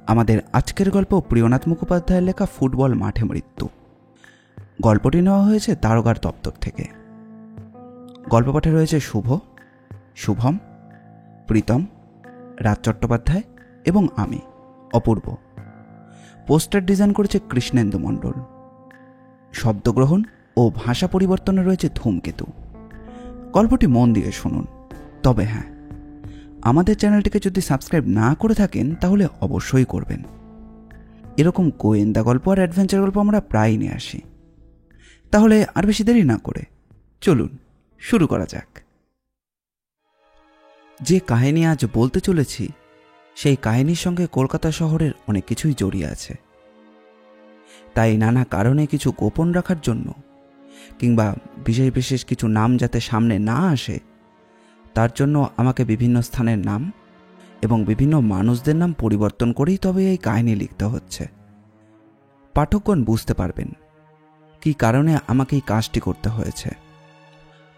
আমাদের আজকের গল্প প্রিয়নাথ মুখোপাধ্যায়ের লেখা ফুটবল মাঠে মৃত্যু। গল্পটি নেওয়া হয়েছে দারোগার দপ্তর থেকে। গল্প পাঠে রয়েছে শুভ, শুভম, প্রীতম, রাজ চট্টোপাধ্যায় এবং আমি অপূর্ব। পোস্টার ডিজাইন করেছে কৃষ্ণেন্দু মণ্ডল। শব্দগ্রহণ ও ভাষা পরিবর্তনে রয়েছে ধূমকেতু। গল্পটি মন দিয়ে শুনুন। তবে হ্যাঁ, আমাদের চ্যানেলটিকে যদি সাবস্ক্রাইব না করে থাকেন তাহলে অবশ্যই করবেন। এরকম গোয়েন্দা গল্প আর অ্যাডভেঞ্চার গল্প আমরা প্রায়ই নিয়ে আসি। তাহলে আর বেশি দেরি না করে চলুন শুরু করা যাক। যে কাহিনী আজ বলতে চলেছি সেই কাহিনীর সঙ্গে কলকাতা শহরের অনেক কিছুই জড়িয়ে আছে। তাই নানা কারণে কিছু গোপন রাখার জন্য কিংবা বিশেষ বিশেষ কিছু নাম যাতে সামনে না আসে তার জন্য আমাকে বিভিন্ন স্থানের নাম এবং বিভিন্ন মানুষদের নাম পরিবর্তন করেই তবে এই কাহিনী লিখতে হচ্ছে। পাঠকগণ বুঝতে পারবেন কী কারণে আমাকে এই কাজটি করতে হয়েছে।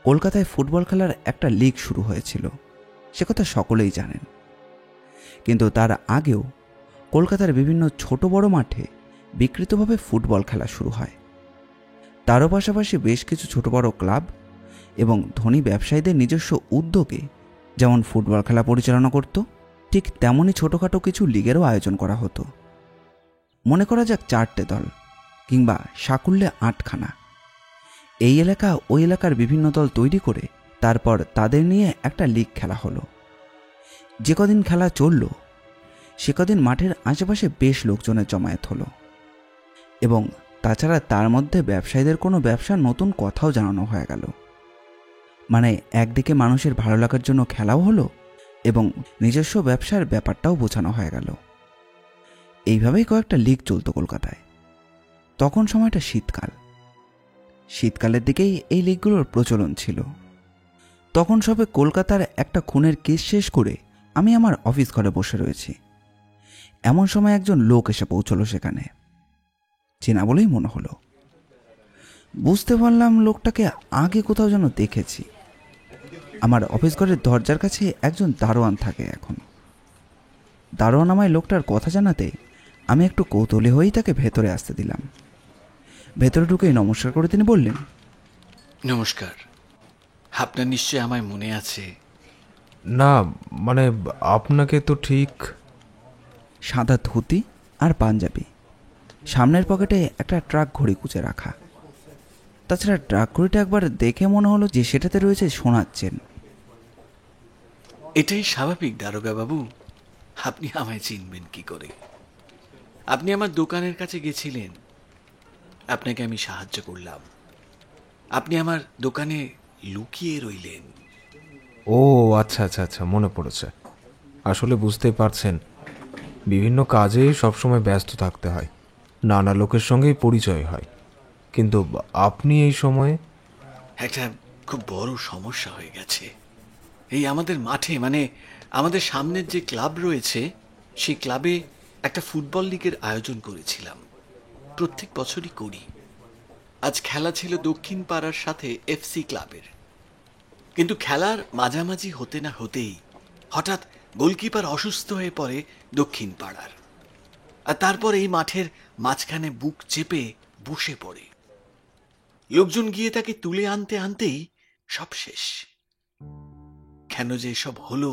কলকাতায় ফুটবল খেলার একটা লিগ শুরু হয়েছিল, সে কথা সকলেই জানেন। কিন্তু তার আগেও কলকাতার বিভিন্ন ছোট বড় মাঠে বিকৃতভাবে ফুটবল খেলা শুরু হয়। তারও পাশাপাশি বেশ কিছু ছোট বড় ক্লাব এবং ধনী ব্যবসায়ীদের নিজস্ব উদ্যোগে যেমন ফুটবল খেলা পরিচালনা করত, ঠিক তেমনই ছোটোখাটো কিছু লিগেরও আয়োজন করা হতো। মনে করা যাক 4টে দল কিংবা সাকুল্যে 8খানা। এই এলাকা ওই এলাকার বিভিন্ন দল তৈরি করে তারপর তাদের নিয়ে একটা লিগ খেলা হলো। যে কদিন খেলা চলল সে কদিন মাঠের আশেপাশে বেশ লোকজনের জমায়েত হলো এবং তাছাড়া তার মধ্যে ব্যবসায়ীদের কোনো ব্যবসার নতুন কথাও জানানো হয়ে গেল। মানে একদিকে মানুষের ভালো লাগার জন্য খেলাও হলো এবং নিজস্ব ব্যবসার ব্যাপারটাও বোঝানো হয়ে গেল। এইভাবেই কয়েকটা লিগ চলতো কলকাতায়। তখন সময়টা শীতকাল। শীতকালের দিকেই এই লিগগুলোর প্রচলন ছিল। তখন সবে কলকাতার একটা খুনের কেস শেষ করে আমি আমার অফিস ঘরে বসে রয়েছি। এমন সময় একজন লোক এসে পৌঁছলো সেখানে। চেনা বলেই মনে হলো। বুঝতে পারলাম লোকটাকে আগে কোথাও যেন দেখেছি। আমার অফিস ঘরের দরজার কাছে একজন দারোয়ান থাকে এখন। দারোয়ান আমায় লোকটার কথা জানাতে আমি একটু কৌতূহলী হয়েই তাকে ভেতরে আসতে দিলাম। ভেতরে ঢুকেই নমস্কার করে তিনি বললেন, নমস্কার, আপনার নিশ্চয়ই আমায় মনে আছে? না, মানে আপনাকে তো ঠিক। সাদা ধুতি আর পাঞ্জাবি, সামনের পকেটে একটা ট্রাক ঘড়ি কুঁচে রাখা। তাছাড়া ট্রাক ঘড়িটা একবার দেখে মনে হলো যে সেটাতে রয়েছে সোনার চেন। এটাই স্বাভাবিক দারোগা বাবু, আপনি আমায় চিনবেন কি করে? আপনি আমার দোকানের কাছে গেছিলেন, আপনাকে আমি সাহায্য করলাম, আপনি আমার দোকানে লুকিয়ে রইলেন। ও আচ্ছা আচ্ছা আচ্ছা, মনে পড়েছে। আসলে বুঝতেই পারছেন, বিভিন্ন কাজে সবসময় ব্যস্ত থাকতে হয়, নানা লোকের সঙ্গেই পরিচয় হয়। কিন্তু আপনি এই সময়ে? একটা খুব বড় সমস্যা হয়ে গেছে। এই আমাদের মাঠে, মানে আমাদের সামনের যে ক্লাব রয়েছে সেই ক্লাবে একটা ফুটবল লিগের আয়োজন করেছিলাম। প্রত্যেক বছরই করি। আজ খেলা ছিল দক্ষিণ পাড়ার সাথে এফসি ক্লাবের। কিন্তু খেলার মাঝামাঝি হতে না হতেই হঠাৎ গোলকিপার অসুস্থ হয়ে পড়ে দক্ষিণ পাড়ার, আর তারপর এই মাঠের মাঝখানে বুক চেপে বসে পড়ে। লোকজন গিয়ে তাকে তুলে আনতে আনতেই সব শেষ। কেন যে এসব হলো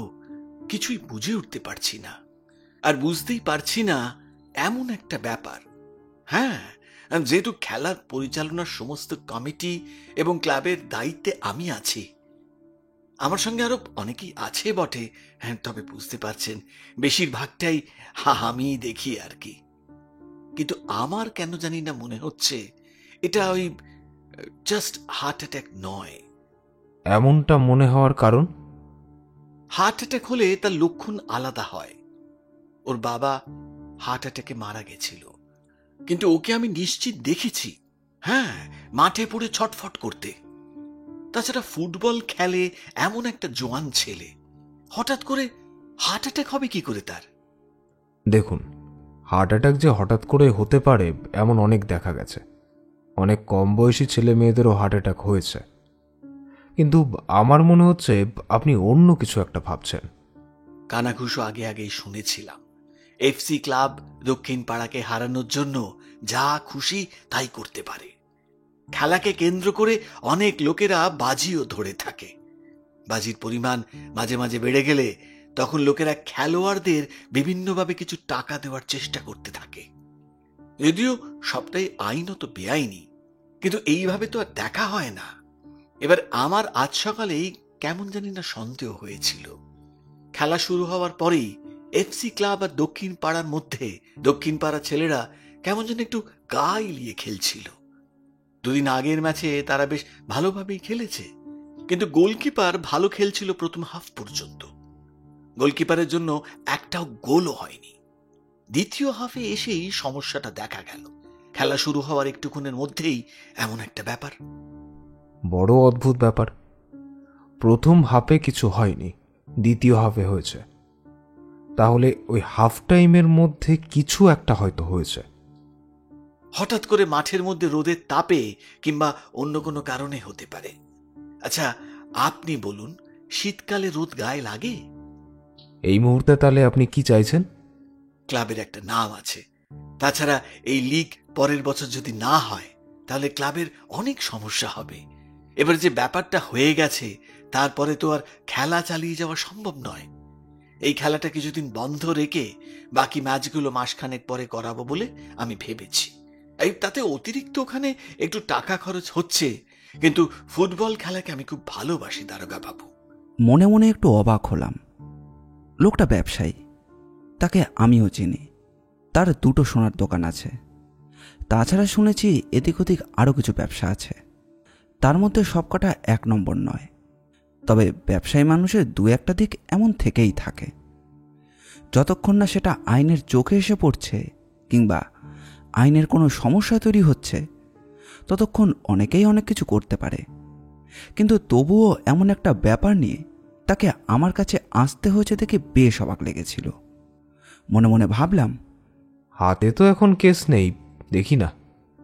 কিছুই বুঝে উঠতে পারছি না। আর বুঝতেই পারছি না এমন একটা ব্যাপার, হ্যাঁ, যেহেতু খেলার পরিচালনার সমস্ত কমিটি এবং ক্লাবের দায়িত্বে আমি আছি, আমার সঙ্গে আরো অনেকেই আছে বটে, হ্যাঁ, তবে বুঝতে পারছেন বেশিরভাগটাই আমি দেখি আর কি। কিন্তু আমার কেন জানি না মনে হচ্ছে এটা ওই জাস্ট হার্ট অ্যাটাক নয়। এমনটা মনে হওয়ার কারণ? হার্ট অ্যাটাক হলে তার লক্ষণ আলাদা হয়। ওর বাবা হার্ট অ্যাটাকে মারা গেছিল, কিন্তু ওকে আমি নিশ্চিত দেখেছি, হ্যাঁ, মাঠে পড়ে ছটফট করতে। তাছাড়া ফুটবল খেলে এমন একটা জোয়ান ছেলে, হঠাৎ করে হার্ট অ্যাটাক হবে কি করে তার? দেখুন, হার্ট অ্যাটাক যে হঠাৎ করে হতে পারে এমন অনেক দেখা গেছে। অনেক কম বয়সী ছেলে মেয়েদেরও হার্ট অ্যাটাক হয়েছে। কিন্তু আমার মনে হচ্ছে আপনি অন্য কিছু একটা ভাবছেন। কানাঘুষো আগে আগেই শুনেছিলাম, এফসি ক্লাব দক্ষিণ পাড়াকে হারানোর জন্য যা খুশি তাই করতে পারে। খেলাকে কেন্দ্র করে অনেক লোকেরা বাজিও ধরে থাকে। বাজির পরিমাণ মাঝে মাঝে বেড়ে গেলে তখন লোকেরা খেলোয়াড়দের বিভিন্নভাবে কিছু টাকা দেওয়ার চেষ্টা করতে থাকে। যদিও সবটাই আইনত বেআইনি, কিন্তু এইভাবে তো আর দেখা হয় না। এবার আমার আজ সকালেই কেমন জানি না সন্দেহ হয়েছিল। খেলা শুরু হওয়ার পরেই এফসি ক্লাব আর দক্ষিণ পাড়ার মধ্যে দক্ষিণ পাড়ার ছেলেরা কেমন যেন একটু গা এলিয়ে খেলছিল। দুদিন আগের ম্যাচে তারা বেশ ভালোভাবেই খেলেছে, কিন্তু গোলকিপার ভালো খেলছিল প্রথম হাফ পর্যন্ত। গোলকিপারের জন্য একটাও গোলও হয়নি। দ্বিতীয় হাফে এসেই সমস্যাটা দেখা গেল। খেলা শুরু হওয়ার একটুক্ষণের মধ্যেই এমন একটা ব্যাপার। বড় অদ্ভুত ব্যাপার। প্রথম হাফে কিছু হয়নি, দ্বিতীয় হাফে হয়েছে। তাহলে ওই হাফ টাইমের মধ্যে কিছু একটা হয়তো হয়েছে। হঠাৎ করে মাঠের মধ্যে রোদের তাপে কিংবা অন্য কোনো কারণে হতে পারে। আচ্ছা, আপনি বলুন, শীতকালে রোদ গায়ে লাগে? এই মুহূর্তে তাহলে আপনি কি চাইছেন? ক্লাবের একটা নাম আছে। তাছাড়া এই লিগ পরের বছর যদি না হয় তাহলে ক্লাবের অনেক সমস্যা হবে। এবার যে ব্যাপারটা হয়ে গেছে তারপরে তো আর খেলা চালিয়ে যাওয়া সম্ভব নয়। এই খেলাটা কিছুদিন বন্ধ রেখে বাকি ম্যাচগুলো মাসখানেক পরে করাবো বলে আমি ভেবেছি। এই তাতে অতিরিক্ত ওখানে একটু টাকা খরচ হচ্ছে, কিন্তু ফুটবল খেলাকে আমি খুব ভালোবাসি দারোগা বাবু। মনে মনে একটু অবাক হলাম। লোকটা ব্যবসায়ী, তাকে আমিও চিনি। তার দুটো সোনার দোকান আছে। তাছাড়া শুনেছি এদিক ওদিক আরও কিছু ব্যবসা আছে। তার মধ্যে সবকটা এক নম্বর নয়, তবে ব্যবসায়ী মানুষের দু একটা দিক এমন থেকেই থাকে। যতক্ষণ না সেটা আইনের চোখে এসে পড়ছে কিংবা আইনের কোনো সমস্যা তৈরি হচ্ছে, ততক্ষণ অনেকেই অনেক কিছু করতে পারে। কিন্তু তবুও এমন একটা ব্যাপার নিয়ে তাকে আমার কাছে আসতে হয়েছে দেখে বেশ অবাক লেগেছিল। মনে মনে ভাবলাম, হাতে তো এখন কেস নেই, দেখি না,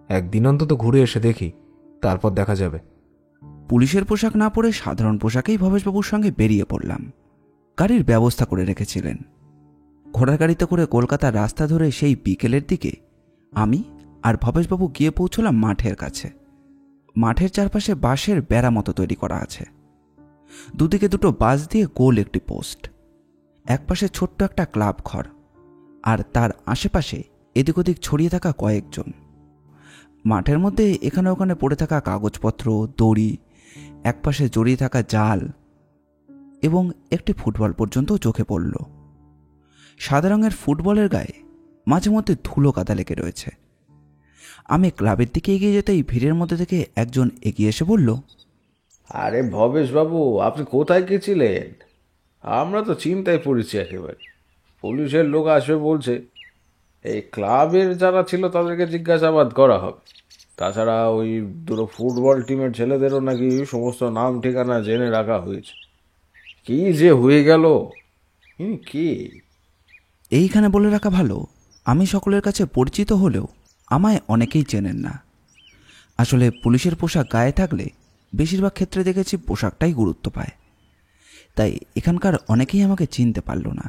একদিন অন্তত ঘুরে এসে দেখি, তারপর দেখা যাবে। পুলিশের পোশাক না পরে সাধারণ পোশাকেই ভবেশবাবুর সঙ্গে বেরিয়ে পড়লাম। গাড়ির ব্যবস্থা করে রেখেছিলেন। ঘোড়ার গাড়িতে করে কলকাতার রাস্তা ধরে সেই বিকেলের দিকে আমি আর ভবেশবাবু গিয়ে পৌঁছলাম মাঠের কাছে। মাঠের চারপাশে বাঁশের বেড়া মতো তৈরি করা আছে। দুদিকে দুটো বাঁশ দিয়ে গোল একটি পোস্ট, একপাশে ছোট্ট একটা ক্লাব ঘর, আর তার আশেপাশে এদিক ওদিক ছড়িয়ে থাকা কয়েকজন। মাঠের মধ্যে এখানে ওখানে পড়ে থাকা কাগজপত্র, দড়ি, একপাশে জড়িয়ে থাকা জাল এবং একটি ফুটবল পর্যন্ত চোখে পড়ল। সাদা রঙের ফুটবলের গায়ে মাঝে মধ্যে ধুলো কাদা লেগে রয়েছে। আমি ক্লাবের দিকে এগিয়ে যেতেই ভিড়ের মধ্যে থেকে একজন এগিয়ে এসে বলল, আরে ভবেশ বাবু, আপনি কোথায় গেছিলেন? আমরা তো চিন্তায় পড়েছি একেবারে। পুলিশের লোক আসবে বলছে। এই ক্লাবের যারা ছিল তাদেরকে জিজ্ঞাসাবাদ করা হবে। তাছাড়া ওই দুটো ফুটবল টিমের ছেলেদেরও নাকি সমস্ত নাম ঠিকানা জেনে রাখা হয়েছে। কি যে হয়ে গেল! কি এইখানে বলে রাখা ভালো, আমি সকলের কাছে পরিচিত হলেও আমায় অনেকেই চেনেন না। আসলে পুলিশের পোশাক গায়ে থাকলে বেশিরভাগ ক্ষেত্রে দেখেছি পোশাকটাই গুরুত্ব পায়। তাই এখানকার অনেকেই আমাকে চিনতে পারল না,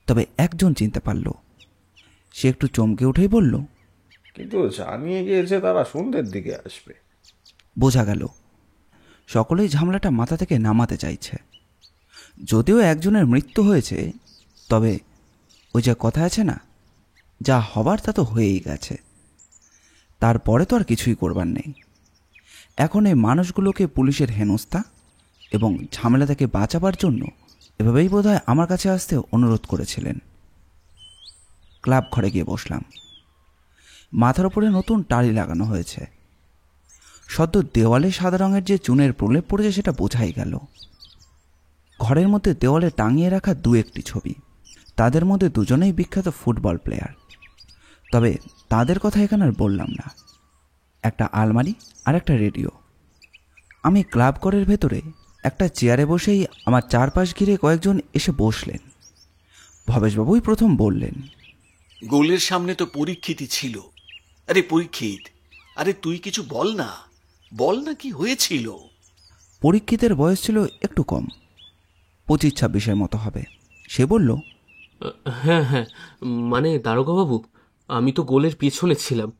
তবে একজন চিনতে পারল। সে একটু চমকে উঠেই বলল, কিন্তু জানিয়ে গিয়েছে তারা সন্ধ্যের দিকে আসবে। বোঝা গেল সকলেই ঝামেলাটা মাথা থেকে নামাতে চাইছে। যদিও একজনের মৃত্যু হয়েছে, তবে ওই যে কথা আছে না, যা হবার তা তো হয়েই গেছে, তারপরে তো আর কিছুই করবার নেই। এখন এই মানুষগুলোকে পুলিশের হেনস্থা এবং ঝামেলা থেকে বাঁচাবার জন্য এভাবেই বোধহয় আমার কাছে আসতে অনুরোধ করেছিলেন। ক্লাব ঘরে গিয়ে বসলাম। মাথার ওপরে নতুন টালি লাগানো হয়েছে। সদ্য দেওয়ালে সাদা রঙের যে চুনের প্রলেপ পড়েছে সেটা বোঝাই গেল। ঘরের মধ্যে দেওয়ালে টাঙিয়ে রাখা দু একটি ছবি, তাদের মধ্যে দুজনেই বিখ্যাত ফুটবল প্লেয়ার। তবে তাদের কথা এখানে আর বললাম না। একটা আলমারি আর একটা রেডিও। আমি ক্লাব ঘরের ভেতরে একটা চেয়ারে বসেই আমার চারপাশ ঘিরে কয়েকজন এসে বসলেন। ভবেশবাবুই প্রথম বললেন, গোলের সামনে তো পরীক্ষিতই ছিল। আরে পরীক্ষিত, আরে তুই কিছু বল না, বল না কি হয়েছিল। পরীক্ষিতের বয়স ছিল একটু কম, 25-26 মতো হবে। সে বলল, হ্যাঁ হ্যাঁ, মানে দারোগাবাবু, আমি তো গোলের পেছনে ছিলাম।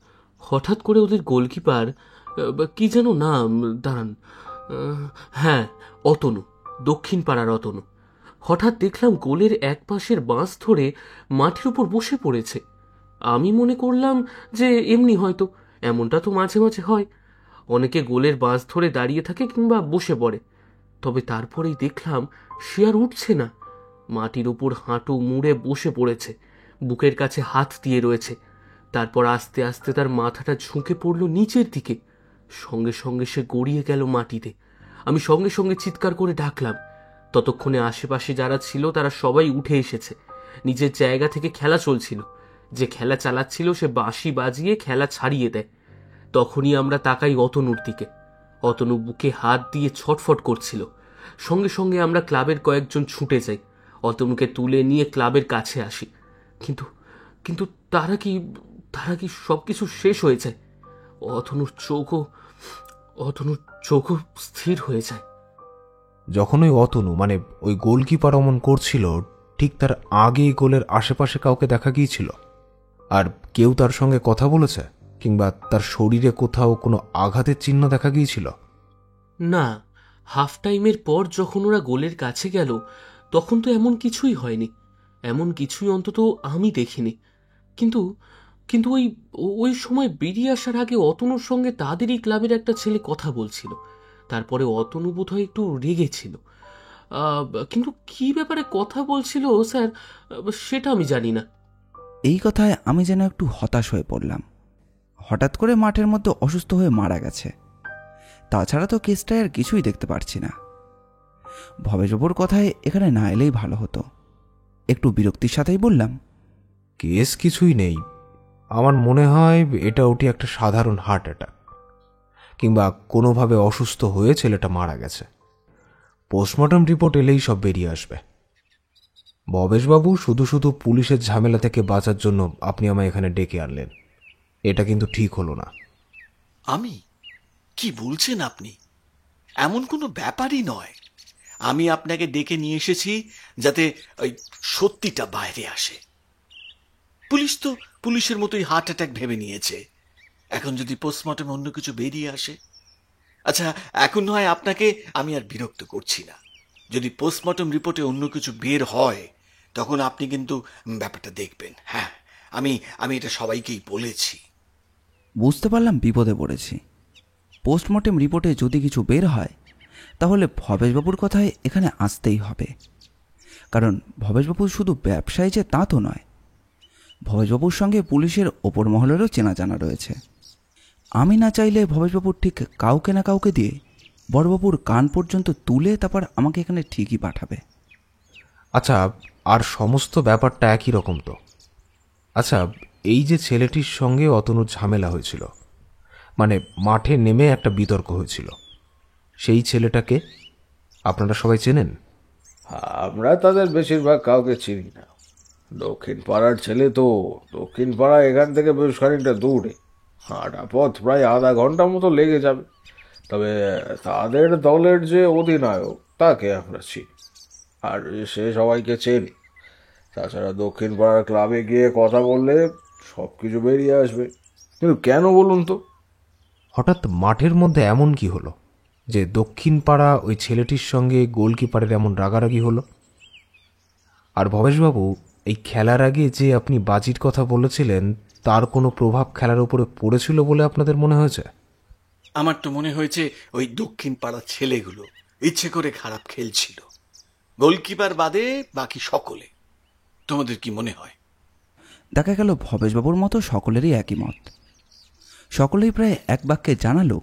হঠাৎ করে ওদের গোলকিপার, কি যেন নাম, দাঁড়ান, হ্যাঁ, অতনু, দক্ষিণ পাড়ার অতনু। হঠাৎ দেখলাম গোলের এক পাশের বাঁশ ধরে মাটির উপর বসে পড়েছে। আমি মনে করলাম যে এমনি হয়তো, এমনটা তো মাঝে মাঝে হয়, অনেকে গোলের বাঁশ ধরে দাঁড়িয়ে থাকে কিংবা বসে পড়ে। তবে তারপরেই দেখলাম সে আর উঠছে না, মাটির উপর হাঁটু মুড়ে বসে পড়েছে, বুকের কাছে হাত দিয়ে রয়েছে। তারপর আস্তে আস্তে তার মাথাটা ঝুঁকে পড়ল নিচের দিকে, সঙ্গে সঙ্গে সে গড়িয়ে গেল মাটিতে। আমি সঙ্গে সঙ্গে চিৎকার করে ডাকলাম। ততক্ষণে আশেপাশে যারা ছিল তারা সবাই উঠে এসেছে। নিজের জায়গা থেকে খেলা চলছিল, যে খেলা চালাচ্ছিল সে বাঁশি বাজিয়ে খেলা ছাড়িয়ে দেয়। তখনই আমরা তাকাই অতনুর দিকে। অতনু বুকে হাত দিয়ে ছটফট করছিল। সঙ্গে সঙ্গে আমরা ক্লাবের কয়েকজন ছুটে যাই, অতনুকে তুলে নিয়ে ক্লাবের কাছে আসি। কিন্তু কিন্তু তারা কি সবকিছু শেষ হয়ে যায়। অতনুর চোখও অতনুর চোখও স্থির হয়ে যায়। যখন ওই অতনু মানে ওই গোলকিপার অমন করছিল, ঠিক তার আগে গোলের আশেপাশে কাউকে দেখা গিয়েছিল? আর কেউ তার সঙ্গে কথা বলেছে, কিংবা তার শরীরে কোথাও কোনো আঘাতের চিহ্ন দেখা গিয়েছিল? না, হাফ টাইমের পর যখন ওরা গোলের কাছে গেল তখন তো এমন কিছুই হয়নি, এমন কিছুই অন্তত আমি দেখিনি। কিন্তু কিন্তু ওই ওই সময় বেরিয়ে আসার আগে অতনুর সঙ্গে তাদেরই ক্লাবের একটা ছেলে কথা বলছিল। তারপরে অতনু বোধহয় একটু রেগেছিল, কিন্তু কি ব্যাপারে কথা বলছিল স্যার, সেটা আমি জানি না। এই কথায় আমি যেন একটু হতাশ হয়ে পড়লাম। হঠাৎ করে মাঠের মধ্যে অসুস্থ হয়ে মারা গেছে, তাছাড়া তো কেসটায় আর কিছুই দেখতে পারছি না। ভবেশবাবুর কথায় এখানে না এলেই ভালো হতো। একটু বিরক্তির সাথেই বললাম, কেস কিছুই নেই। আমার মনে হয় এটা ওটি একটা সাধারণ হার্ট অ্যাটাক, কিংবা কোনোভাবে অসুস্থ হয়ে ছেলেটা মারা গেছে। পোস্টমর্টম রিপোর্ট এলেই সব বেরিয়ে আসবে। ভবেশবাবু শুধু শুধু পুলিশের ঝামেলা থেকে বাঁচার জন্য আপনি আমায় এখানে ডেকে আনলেন, এটা কিন্তু ঠিক হলো না। আমি কি বলছেন আপনি? এমন কোনো ব্যাপারই নয়। আমি আপনাকে ডেকে নিয়ে এসেছি যাতে ওই সত্যিটা বাইরে আসে। পুলিশ তো পুলিশের মতোই হার্ট অ্যাটাক ভেবে নিয়েছে। এখন যদি পোস্টমর্টম অন্য কিছু বেরিয়ে আসে, আচ্ছা এখন নয় আপনাকে আমি আর বিরক্ত করছি না। যদি পোস্টমর্টম রিপোর্টে অন্য কিছু বের হয় তখন আপনি কিন্তু ব্যাপারটা দেখবেন। হ্যাঁ, আমি আমি এটা সবাইকেই বলেছি। বুঝতে পারলাম বিপদে পড়েছি। পোস্টমর্টেম রিপোর্টে যদি কিছু বের হয় তাহলে ভবেশবাবুর কথায় এখানে আসতেই হবে। কারণ ভবেশবাবু শুধু ব্যবসায়ী যে তা তো নয়, ভবেশবাবুর সঙ্গে পুলিশের ওপর মহলেরও চেনা জানা রয়েছে। আমি না চাইলে ভবেশবাবুর ঠিক কাউকে না কাউকে দিয়ে বড়বাবুর কান পর্যন্ত তুলে তারপর আমাকে এখানে ঠিকই পাঠাবে। আচ্ছা, আর সমস্ত ব্যাপারটা একই রকম তো? আচ্ছা, এই যে ছেলেটির সঙ্গে অতনুর ঝামেলা হয়েছিল, মানে মাঠে নেমে একটা বিতর্ক হয়েছিল, সেই ছেলেটাকে আপনারা সবাই চেনেন? আমরা তাদের বেশিরভাগ কাউকে চিনি না। দক্ষিণ পাড়ার ছেলে তো। দক্ষিণ পাড়া এখান থেকে বেশ খানিকটা দূরে, হাঁটা পথ প্রায় আধা ঘন্টা মতো লেগে যাবে। তবে তাদের দলের যে অধিনায়ক তাকে আমরা চিনি, আর সে সবাইকে চেনে। তাছাড়া দক্ষিণ পাড়ার ক্লাবে গিয়ে কথা বললে সব কিছু বেরিয়ে আসবে। কিন্তু কেন বলুন তো? হঠাৎ মাঠের মধ্যে এমন কি হলো যে দক্ষিণ পাড়া ওই ছেলেটির সঙ্গে গোলকিপারের এমন রাগারাগি হলো? আর ভবেশবাবু, এই খেলার আগে যে আপনি বাজির কথা বলেছিলেন, তার কোনো প্রভাব খেলার উপরে পড়েছিল বলে আপনাদের মনে হয়েছে? আমার তো মনে হয়েছে ওই দক্ষিণ পাড়ার ছেলেগুলো ইচ্ছে করে খারাপ খেলছিল, গোলকিপার বাদে বাকি সকলে। তোমাদের কি মনে হয়? দেখা গেল ভবেশবাবুর মতো সকলেরই একই মত। সকলেই প্রায় এক বাক্যে জানালো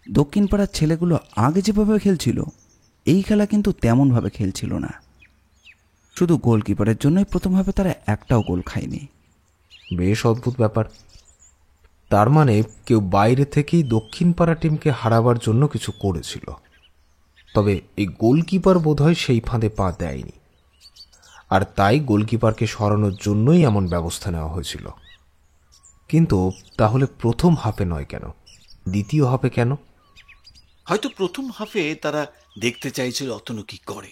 দক্ষিণ পাড়ার ছেলেগুলো আগে যেভাবে খেলছিল এই খেলা কিন্তু তেমনভাবে খেলছিল না। শুধু গোলকিপারের জন্যই প্রথমভাবে তারা একটাও গোল খায়নি। বেশ অদ্ভুত ব্যাপার। তার মানে কেউ বাইরে থেকেই দক্ষিণ পাড়া টিমকে হারাবার জন্য কিছু করেছিল। তবে এই গোলকিপার বোধহয় সেই ফাঁদে পা দেয়নি, আর তাই গোলকিপারকে সরানোর জন্যই এমন ব্যবস্থা নেওয়া হয়েছিল। কিন্তু তাহলে প্রথম হাফে নয় কেন, দ্বিতীয় হাফে কেন? হয়তো প্রথম হাফে তারা দেখতে চাইছিল অতনু কি করে,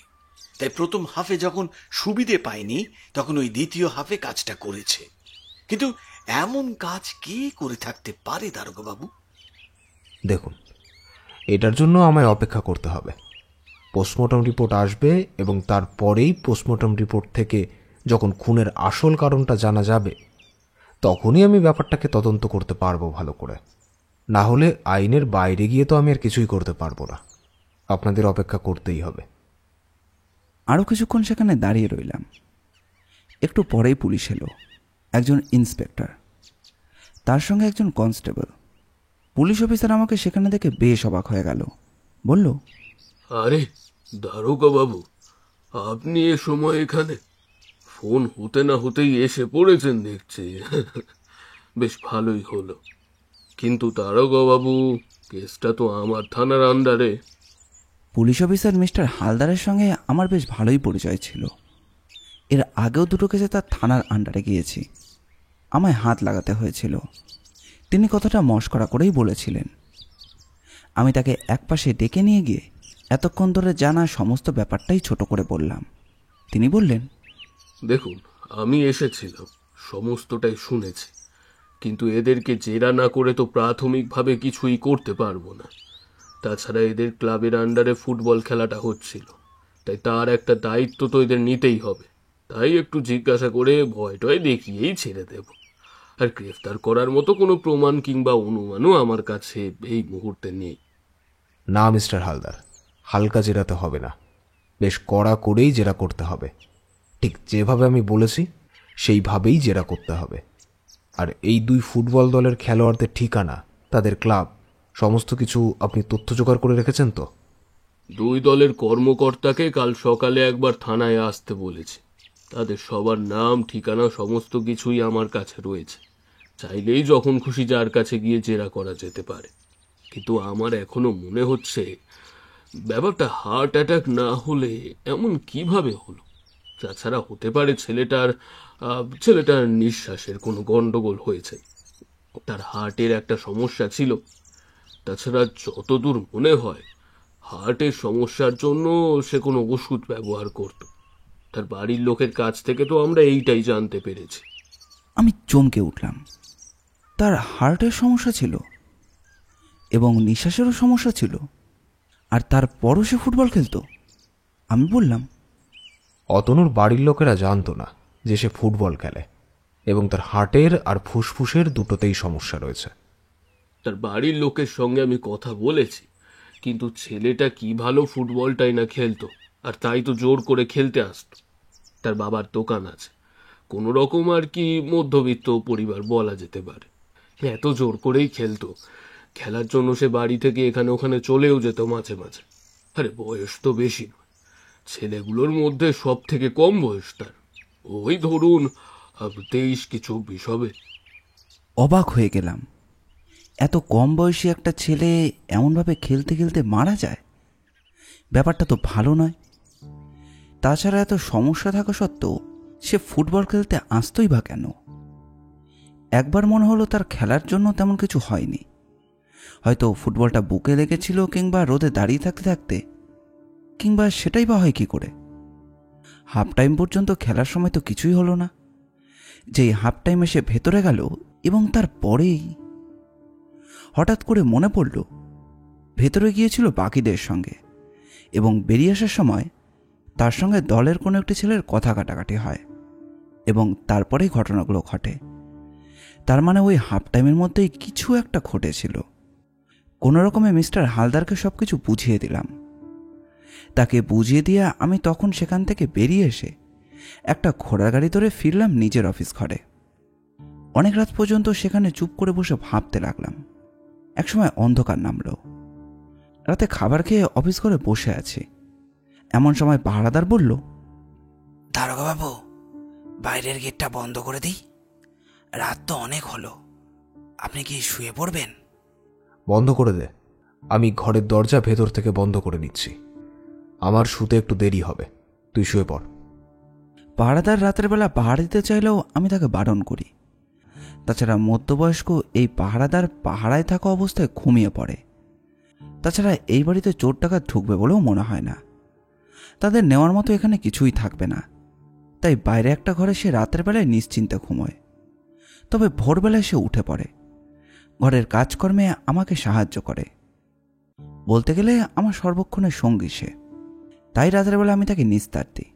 তাই প্রথম হাফে যখন সুবিধে পায়নি তখন ওই দ্বিতীয় হাফে কাজটা করেছে। কিন্তু এমন কাজ কে করে থাকতে পারে দারোগাবাবু? দেখুন, এটার জন্য আমায় অপেক্ষা করতে হবে। পোস্টমর্টম রিপোর্ট আসবে এবং তারপরেই পোস্টমর্টম রিপোর্ট থেকে যখন খুনের আসল কারণটা জানা যাবে তখনই আমি ব্যাপারটাকে তদন্ত করতে পারবো ভালো করে। না হলে আইনের বাইরে গিয়ে তো আমি আর কিছুই করতে পারবো না। আপনাদের অপেক্ষা করতেই হবে। আরও কিছুক্ষণ সেখানে দাঁড়িয়ে রইলাম। একটু পরেই পুলিশ এলো, একজন ইন্সপেক্টর, তার সঙ্গে একজন কনস্টেবল। পুলিশ অফিসার আমাকে সেখানে দেখে বেশ অবাক হয়ে গেল। বলল, আরে দারোগা বাবু, আপনি এ সময় এখানে? ফোন হতে না হতেই এসে পড়েছেন দেখছি। বেশ ভালোই হলো। কিন্তু দারোগা বাবু, কেসটা তো আমার থানার আন্ডারে। পুলিশ অফিসার মিস্টার হালদারের সঙ্গে আমার বেশ ভালোই পরিচয় ছিল। এর আগেও দুটো কেসে তার থানার আন্ডারে গিয়েছি। আমায় হাত লাগাতে হয়েছিল। তিনি কথাটা মশকরা করেই বলেছিলেন। আমি তাকে একপাশে ডেকে নিয়ে গিয়ে এতক্ষণ ধরে জানা সমস্ত ব্যাপারটাই ছোট করে বললাম। তিনি বললেন, দেখুন, আমি এসেছিলাম, সমস্তটাই শুনেছি, কিন্তু এদেরকে জেরা না করে তো প্রাথমিকভাবে কিছুই করতে পারবো না। তাছাড়া এদের ক্লাবের আন্ডারে ফুটবল খেলাটা হচ্ছিল, তাই তার একটা দায়িত্ব তো এদের নিতেই হবে। তাই একটু জিজ্ঞাসা করে ভয় টয় দেখিয়েই ছেড়ে দেব। আর গ্রেফতার করার মতো কোনো প্রমাণ কিংবা অনুমানও আমার কাছে এই মুহূর্তে নেই। না মিস্টার হালদার, হালকা জেরাতে হবে না, বেশ কড়া করেই জেরা করতে হবে। ঠিক যেভাবে আমি বলেছি সেইভাবেই জেরা করতে হবে। আর এই দুই ফুটবল দলের খেলোয়াড়দের ঠিকানা, তাদের ক্লাব, সমস্ত কিছু আপনি তথ্য জোগাড় করে রেখেছেন তো? দুই দলের কর্মকর্তাকে কাল সকালে একবার থানায় আসতে বলেছি। তাদের সবার নাম, ঠিকানা, সমস্ত কিছুই আমার কাছে রয়েছে। চাইলেই যখন খুশি যার কাছে গিয়ে জেরা করা যেতে পারে। কিন্তু আমার এখনো মনে হচ্ছে ব্যাপারটা হার্ট অ্যাটাক না হলে এমন কিভাবে হলো। তাছাড়া হতে পারে ছেলেটার নিঃশ্বাসের কোনো গন্ডগোল হয়েছে, তার হার্টের একটা সমস্যা ছিল। তাছাড়া যতদূর মনে হয় হার্টের সমস্যার জন্য সে কোনো ওষুধ ব্যবহার করত। তার বাড়ির লোকের কাছ থেকে তো আমরা এইটাই জানতে পেরেছি। আমি চমকে উঠলাম। তার হার্টের সমস্যা ছিল এবং নিঃশ্বাসেরও সমস্যা ছিল, আর তারপরও সে ফুটবল খেলতো। আমি বললাম, অতনুর বাড়ির লোকেরা জানতো না যে সে ফুটবল খেলে এবং তার হার্টের আর ফুসফুসের দুটোতেই সমস্যা রয়েছে। তার বাড়ির লোকের সঙ্গে আমি কথা বলেছি, কিন্তু ছেলেটা কি ভালো ফুটবলটাই না খেলতো, আর তাই তো জোর করে খেলতে আসতো। তার বাবার দোকান আছে, কোনো রকম আর কি মধ্যবিত্ত পরিবার বলা যেতে পারে। এত জোর করেই খেলতো। খেলার জন্য সে বাড়ি থেকে এখানে ওখানে চলেও যেত মাঝে মাঝে। আরে বয়স তো বেশি নয়, ছেলেগুলোর মধ্যে সব থেকে কম বয়স তার, ওই ধরুন 23 কি 24 হবে। অবাক হয়ে গেলাম। এত কম বয়সী একটা ছেলে এমনভাবে খেলতে খেলতে মারা যায়? ব্যাপারটা তো ভালো নয়। তাছাড়া এত সমস্যা থাকা সত্ত্বেও সে ফুটবল খেলতে আসতোই বা কেন? একবার মনে হলো তার খেলার জন্য তেমন কিছু হয়নি। হয়তো ফুটবলটা বুকে লেগেছিল, কিংবা রোদে দাঁড়িয়ে থাকতে থাকতে, কিংবা সেটাই বা হয় কি করে। হাফ টাইম পর্যন্ত খেলার সময় তো কিছুই হলো না। যেই হাফ টাইমে সে ভেতরে গেল এবং তারপরেই হঠাৎ করে মনে পড়ল ভেতরে গিয়েছিল বাকিদের সঙ্গে, এবং বেরিয়ে আসার সময় তার সঙ্গে দলের কোনো একটি ছেলের কথা কাটাকাটি হয় এবং তারপরেই ঘটনাগুলো ঘটে। তার মানে ওই হাফ টাইমের মধ্যেই কিছু একটা ঘটেছিল। কোনো রকমে মিস্টার হালদারকে সব কিছু বুঝিয়ে দিলাম। তাকে বুঝিয়ে দিয়ে আমি তখন সেখান থেকে বেরিয়ে এসে একটা ঘোড়ার গাড়ি ধরে ফিরলাম নিজের অফিস ঘরে। অনেক রাত পর্যন্ত সেখানে চুপ করে বসে ভাবতে লাগলাম। একসময় অন্ধকার নামল। রাতে খাবার খেয়ে অফিস ঘরে বসে আছি, এমন সময় পাহারাদার বলল, দারোগাবাবু, বাইরের গেটটা বন্ধ করে দিই? রাত তো অনেক হলো, আপনি কি শুয়ে পড়বেন? বন্ধ করে দে, আমি ঘরের দরজা ভেতর থেকে বন্ধ করে নিচ্ছি। আমার শুতে একটু দেরি হবে, তুই শুয়ে পড়। পাহারাদার রাতের বেলা পাহারা দিতে চাইলেও আমি তাকে বারণ করি। তাছাড়া মধ্যবয়স্ক এই পাহারাদার পাহারায় থাকা অবস্থায় ঘুমিয়ে পড়ে। তাছাড়া এই বাড়িতে চোর ডাকাত ঢুকবে বলেও মনে হয় না। তাদের নেওয়ার মতো এখানে কিছুই থাকবে না, তাই বাইরে একটা ঘরে সে রাতের বেলায় নিশ্চিন্তে ঘুমোয়। তবে ভোরবেলায় সে উঠে পড়ে, ঘরের কাজকর্মে আমাকে সাহায্য করে। বলতে গেলে আমার সর্বক্ষণের সঙ্গী সে, তাই রাতের বেলা আমি তাকে নিস্তার দিই।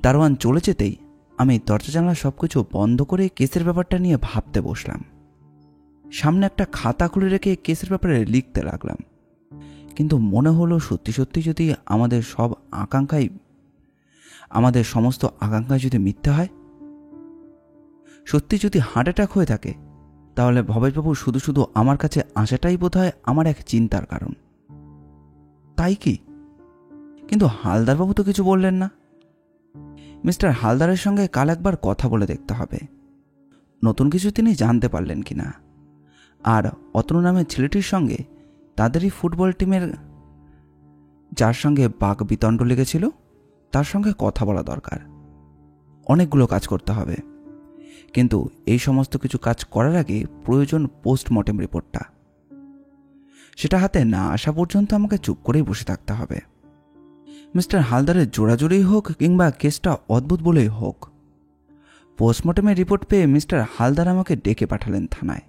দারোয়ান চলে যেতেই আমি দরজা জানলা সবকিছু বন্ধ করে কেসের ব্যাপারটা নিয়ে ভাবতে বসলাম। সামনে একটা খাতা খুলে রেখে কেসের ব্যাপারে লিখতে লাগলাম। কিন্তু মনে হলো সত্যি সত্যি যদি আমাদের সমস্ত আকাঙ্ক্ষায় যদি মিথ্যে হয়, সত্যি যদি হার্ট অ্যাটাক হয়ে থাকে, তাহলে ভবেশবাবু শুধু শুধু আমার কাছে আসাটাই বোধহয় আমার এক চিন্তার কারণ। তাই কি? কিন্তু হালদারবাবু তো কিছু বললেন না। মিস্টার হালদারের সঙ্গে কাল একবার কথা বলে দেখতে হবে, নতুন কিছু তিনি জানতে পারলেন কিনা। আর অতনু নামের ছেলেটির সঙ্গে তাদেরই ফুটবল টিমের যার সঙ্গে বাঘ বিতণ্ড লেগেছিল, তার সঙ্গে কথা বলা দরকার। অনেকগুলো কাজ করতে হবে, কিন্তু এই সমস্ত কিছু কাজ করার আগে প্রয়োজন পোস্টমর্টেম রিপোর্টটা। সেটা হাতে না আসা পর্যন্ত আমাকে চুপ করেই বসে থাকতে হবে। মিস্টার হালদারের জোড়াজোড়িই হোক কিংবা কেসটা অদ্ভুত বলেই হোক, পোস্টমর্টেমের রিপোর্ট পেয়ে মিস্টার হালদার আমাকে ডেকে পাঠালেন থানায়।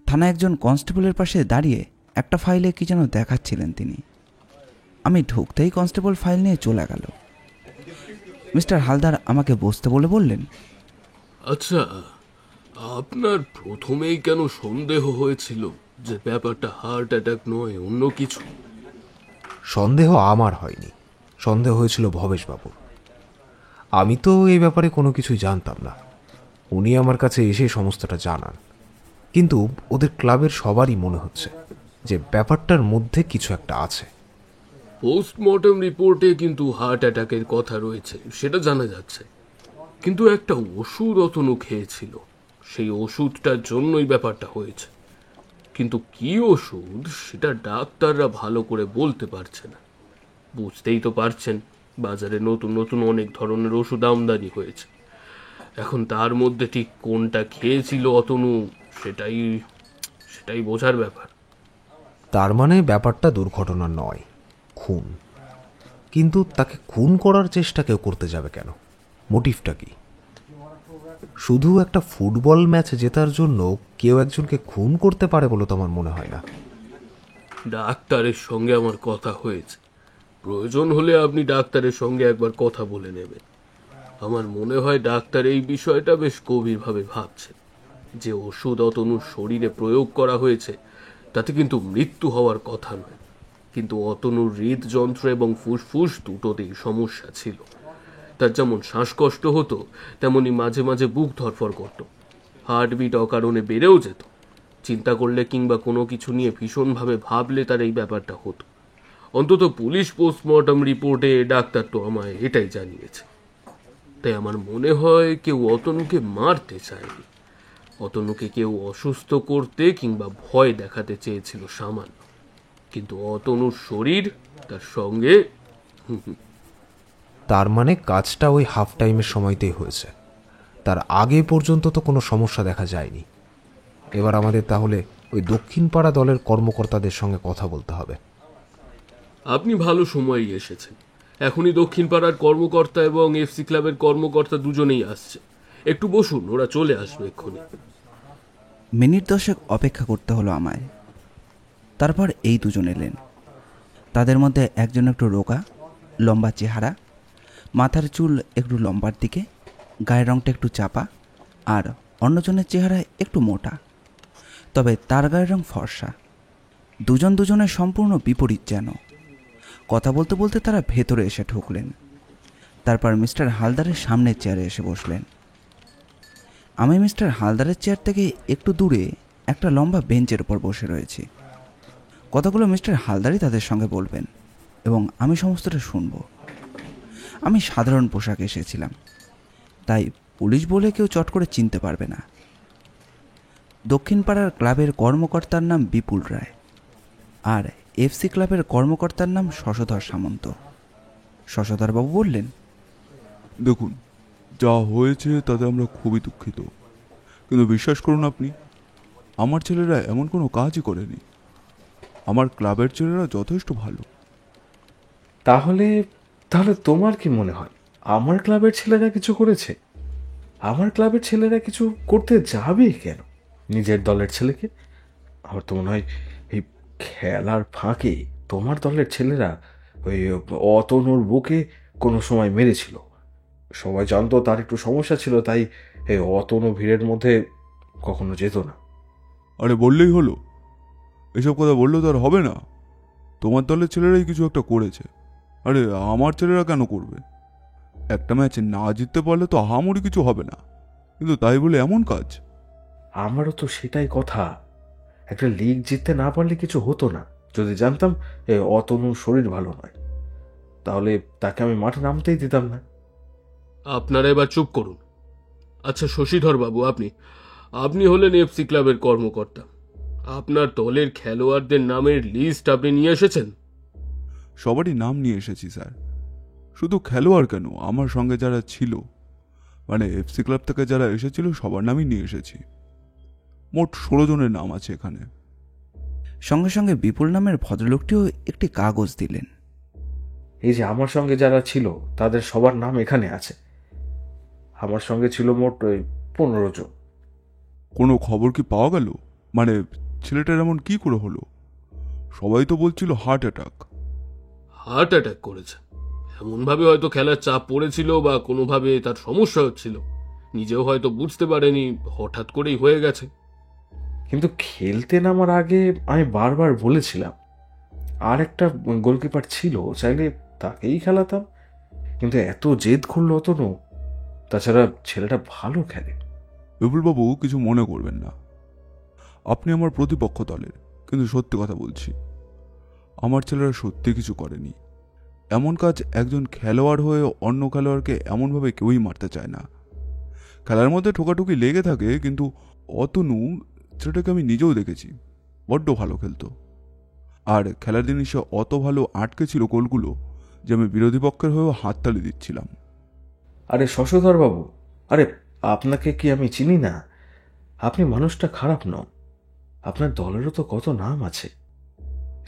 থানায় একজন কনস্টেবলের পাশে দাঁড়িয়ে একটা ফাইলে কি যেন দেখাচ্ছিলেন তিনি। আমি ঢুকতেই কনস্টেবল ফাইল নিয়ে চলে গেল। মিস্টার হালদার আমাকে বসতে বলে বললেন, আচ্ছা, আপনার প্রথমেই কেন সন্দেহ হয়েছিল যে ব্যাপারটা হার্ট অ্যাটাক নয়, অন্য কিছু? সন্দেহ আমার হয়নি, সন্দেহ হয়েছিল ভবেশবাবুর। আমি তো এই ব্যাপারে কোনো কিছুই জানতাম না, উনি আমার কাছে এসে সমস্তটা জানান। কিন্তু ওদের ক্লাবের সবারই মনে হচ্ছে যে ব্যাপারটার মধ্যে কিছু একটা আছে। পোস্টমর্টম রিপোর্টে কিন্তু হার্ট অ্যাটাকের কথা রয়েছে, সেটা জানা যাচ্ছে। কিন্তু একটা ওষুধ অতনু খেয়েছিল, সেই ওষুধটার জন্যই ব্যাপারটা হয়েছে। কিন্তু কি ওষুধ সেটা ডাক্তাররা ভালো করে বলতে পারছে না। বুঝতেই তো পারছেন, বাজারে নতুন নতুন অনেক ধরনের ওষুধ আমদানি হয়েছে। এখন তার মধ্যে ঠিক কোনটা খেয়েছিল অতনু, সেটাই বোঝার ব্যাপার। তার মানে ব্যাপারটা দুর্ঘটনা নয়, খুন। কিন্তু তাকে খুন করার চেষ্টা কেউ করতে যাবে কেন? মোটিভটা কি? শুধু একটা ফুটবল ম্যাচ জেতার জন্য কেউ একজনকে খুন করতে পারে বলে তো আমার মনে হয় না। ডাক্তারের সঙ্গে আমার কথা হয়েছে, প্রয়োজন হলে আপনি ডাক্তারের সঙ্গে একবার কথা বলে নেবেন। আমার মনে হয় ডাক্তার এই বিষয়টা বেশ গভীরভাবে ভাবছেন। যে ওষুধ অতনুর শরীরে প্রয়োগ করা হয়েছে তাতে কিন্তু মৃত্যু হওয়ার কথা নয়, কিন্তু অতনুর হৃদযন্ত্র এবং ফুসফুস দুটোতেই সমস্যা ছিল। তার যেমন শ্বাসকষ্ট হতো, তেমনি মাঝে মাঝে বুক ধরফর করত, হার্টবিট অকারণে বেড়েও যেত। চিন্তা করলে কিংবা কোনো কিছু নিয়ে ভীষণভাবে ভাবলে তার এই ব্যাপারটা হতো। অন্তত পুলিশ পোস্টমর্টম রিপোর্টে ডাক্তার তো আমায় এটাই জানিয়েছে। তাই আমার মনে হয় কেউ অতনুকে মারতে চায়নি, অতনুকে কেউ অসুস্থ করতে কিংবা ভয় দেখাতে চেয়েছিল সামান্য। কিন্তু অতনুর শরীর তার সঙ্গে। তার মানে কাজটা ওই হাফ টাইমের সময়তেই হয়েছে, তার আগে পর্যন্ত তো কোনো সমস্যা দেখা যায়নি। এবার আমাদের তাহলে ওই দক্ষিণ পাড়া দলের কর্মকর্তাদের সঙ্গে কথা বলতে হবে। আপনি ভালো সময়ই এসেছেন। এখনই দক্ষিণ পাড়ার কর্মকর্তা এবং এফসি ক্লাবের কর্মকর্তা দুজনেই আসছে। একটু বসুন, ওরা চলে আসবে এক্ষুনি। মিনিট 10 অপেক্ষা করতে হলো আমায়। তারপর এই দুজন এলেন। তাদের মধ্যে একজন একটু রোগা, লম্বা চেহারা, মাথার চুল একটু লম্বার দিকে, গায়ের রঙটা একটু চাপা, আর অন্যজনের চেহারা একটু মোটা, তবে তার গায়ের রং ফর্সা। দুজন দুজনের সম্পূর্ণ বিপরীত যেন। কথা বলতে বলতে তারা ভেতরে এসে ঢুকলেন। তারপর মিস্টার হালদারের সামনের চেয়ারে এসে বসলেন। আমি মিস্টার হালদারের চেয়ার থেকে একটু দূরে একটা লম্বা বেঞ্চের উপর বসে রয়েছি। কথাগুলো মিস্টার হালদারই তাদের সঙ্গে বলবেন এবং আমি সমস্তটা শুনব। আমি সাধারণ পোশাকে এসেছিলাম, তাই পুলিশ বলে কেউ চট করে চিনতে পারবে না। দক্ষিণ পাড়ার ক্লাবের কর্মকর্তার নাম বিপুল রায়, আর এফসি ক্লাবের কর্মকর্তার নাম শশধর সামন্ত। শশধরবাবু বললেন, দেখুন, যা হয়েছে তাতে আমরা খুবই দুঃখিত, কিন্তু বিশ্বাস করুন আপনি, আমার ছেলেরা এমন কোনো কাজই করেনি। আমার ক্লাবের ছেলেরা যথেষ্ট ভালো। তাহলে তাহলে তোমার কি মনে হয় আমার ক্লাবের ছেলেরা কিছু করেছে? আমার ক্লাবের ছেলেরা কিছু করতে যাবে কেন নিজের দলের ছেলেকে? আমার তো মনে হয় এই খেলার ফাঁকে তোমার দলের ছেলেরা ওই অতনুর বুকে কোনো সময় মেরেছিল। সবাই জানতো তার একটু সমস্যা ছিল, তাই এই অতনু ভিড়ের মধ্যে কখনো যেত না। আরে বললেই হলো, এসব কথা বললেও তো আর হবে না। তোমার দলের ছেলেরাই কিছু একটা করেছে। আরে আমার ছেলেরা কেন করবে? একটা ম্যাচ না জিততে পারলে তো আহামরি কিছু হবে না, কিন্তু তাই বলে এমন কাজ? আমারও তো সেটাই কথা। একটা লিগ জিততে না পারলে কিছু হতো না। যদি জানতাম অতনুর শরীর ভালো নয়, তাহলে তাকে আমি মাঠে নামতেই দিতাম না। আপনারা এবার চুপ করুন। আচ্ছা শশীধর বাবু, আপনি আপনি হলেন এফসি ক্লাবের কর্মকর্তা। আপনার দলের খেলোয়াড়দের নামের লিস্ট আপনি নিয়ে এসেছেন? সবারই নাম নিয়ে এসেছি স্যার। শুধু খেলোয়াড় কেন, আমার সঙ্গে যারা ছিল, মানে এফসি ক্লাব থেকে যারা এসেছিল সবার নামই নিয়ে এসেছি। মোট 16 জনের নাম আছে এখানে। সঙ্গে সঙ্গে বিপুল নামের ভদ্রলোকটিও একটি কাগজ দিলেন। এই যে আমার সঙ্গে যারা ছিল তাদের সবার নাম এখানে আছে। আমার সঙ্গে ছিল মোট 15 জন। কোনো খবর কি পাওয়া গেল? মানে ছেলেটার এমন কি করে হলো? সবাই তো বলছিল হার্ট অ্যাটাক। হার্ট অ্যাটাক করেছে? এমনভাবে হয়তো খেলার চাপ পড়েছিল বা কোনোভাবে তার সমস্যা হচ্ছিল, নিজেও হয়তো বুঝতে পারেনি, হঠাৎ করেই হয়ে গেছে। কিন্তু খেলতে নামার আগে আমি বারবার বলেছিলাম আর একটা গোলকিপার ছিল, চাইলে তাকেই খেলাতাম। কিন্তু এত জেদ করলো অতনু। তাছাড়া ছেলেটা ভালো খেলে। বিপুলবাবু কিছু মনে করবেন না, আপনি আমার প্রতিপক্ষ দলের, কিন্তু সত্যি কথা বলছি, আমার ছেলেরা সত্যি কিছু করেনি। এমন কাজ একজন খেলোয়াড় হয়ে অন্য খেলোয়াড়কে এমনভাবে কেউই মারতে চায় না। খেলার মধ্যে ঠোকাঠুকি লেগে থাকে, কিন্তু অতনু সেটাকে আমি নিজেও দেখেছি, বড্ড ভালো খেলতো। আর খেলার দিন সে অত ভালো আটকে ছিল গোলগুলো যে আমি বিরোধী পক্ষের হয়েও হাততালি দিচ্ছিলাম। আরে শশধর বাবু, আরে আপনাকে কি আমি চিনি না? আপনি মানুষটা খারাপ নন। আপনার দলেরও তো কত নাম আছে।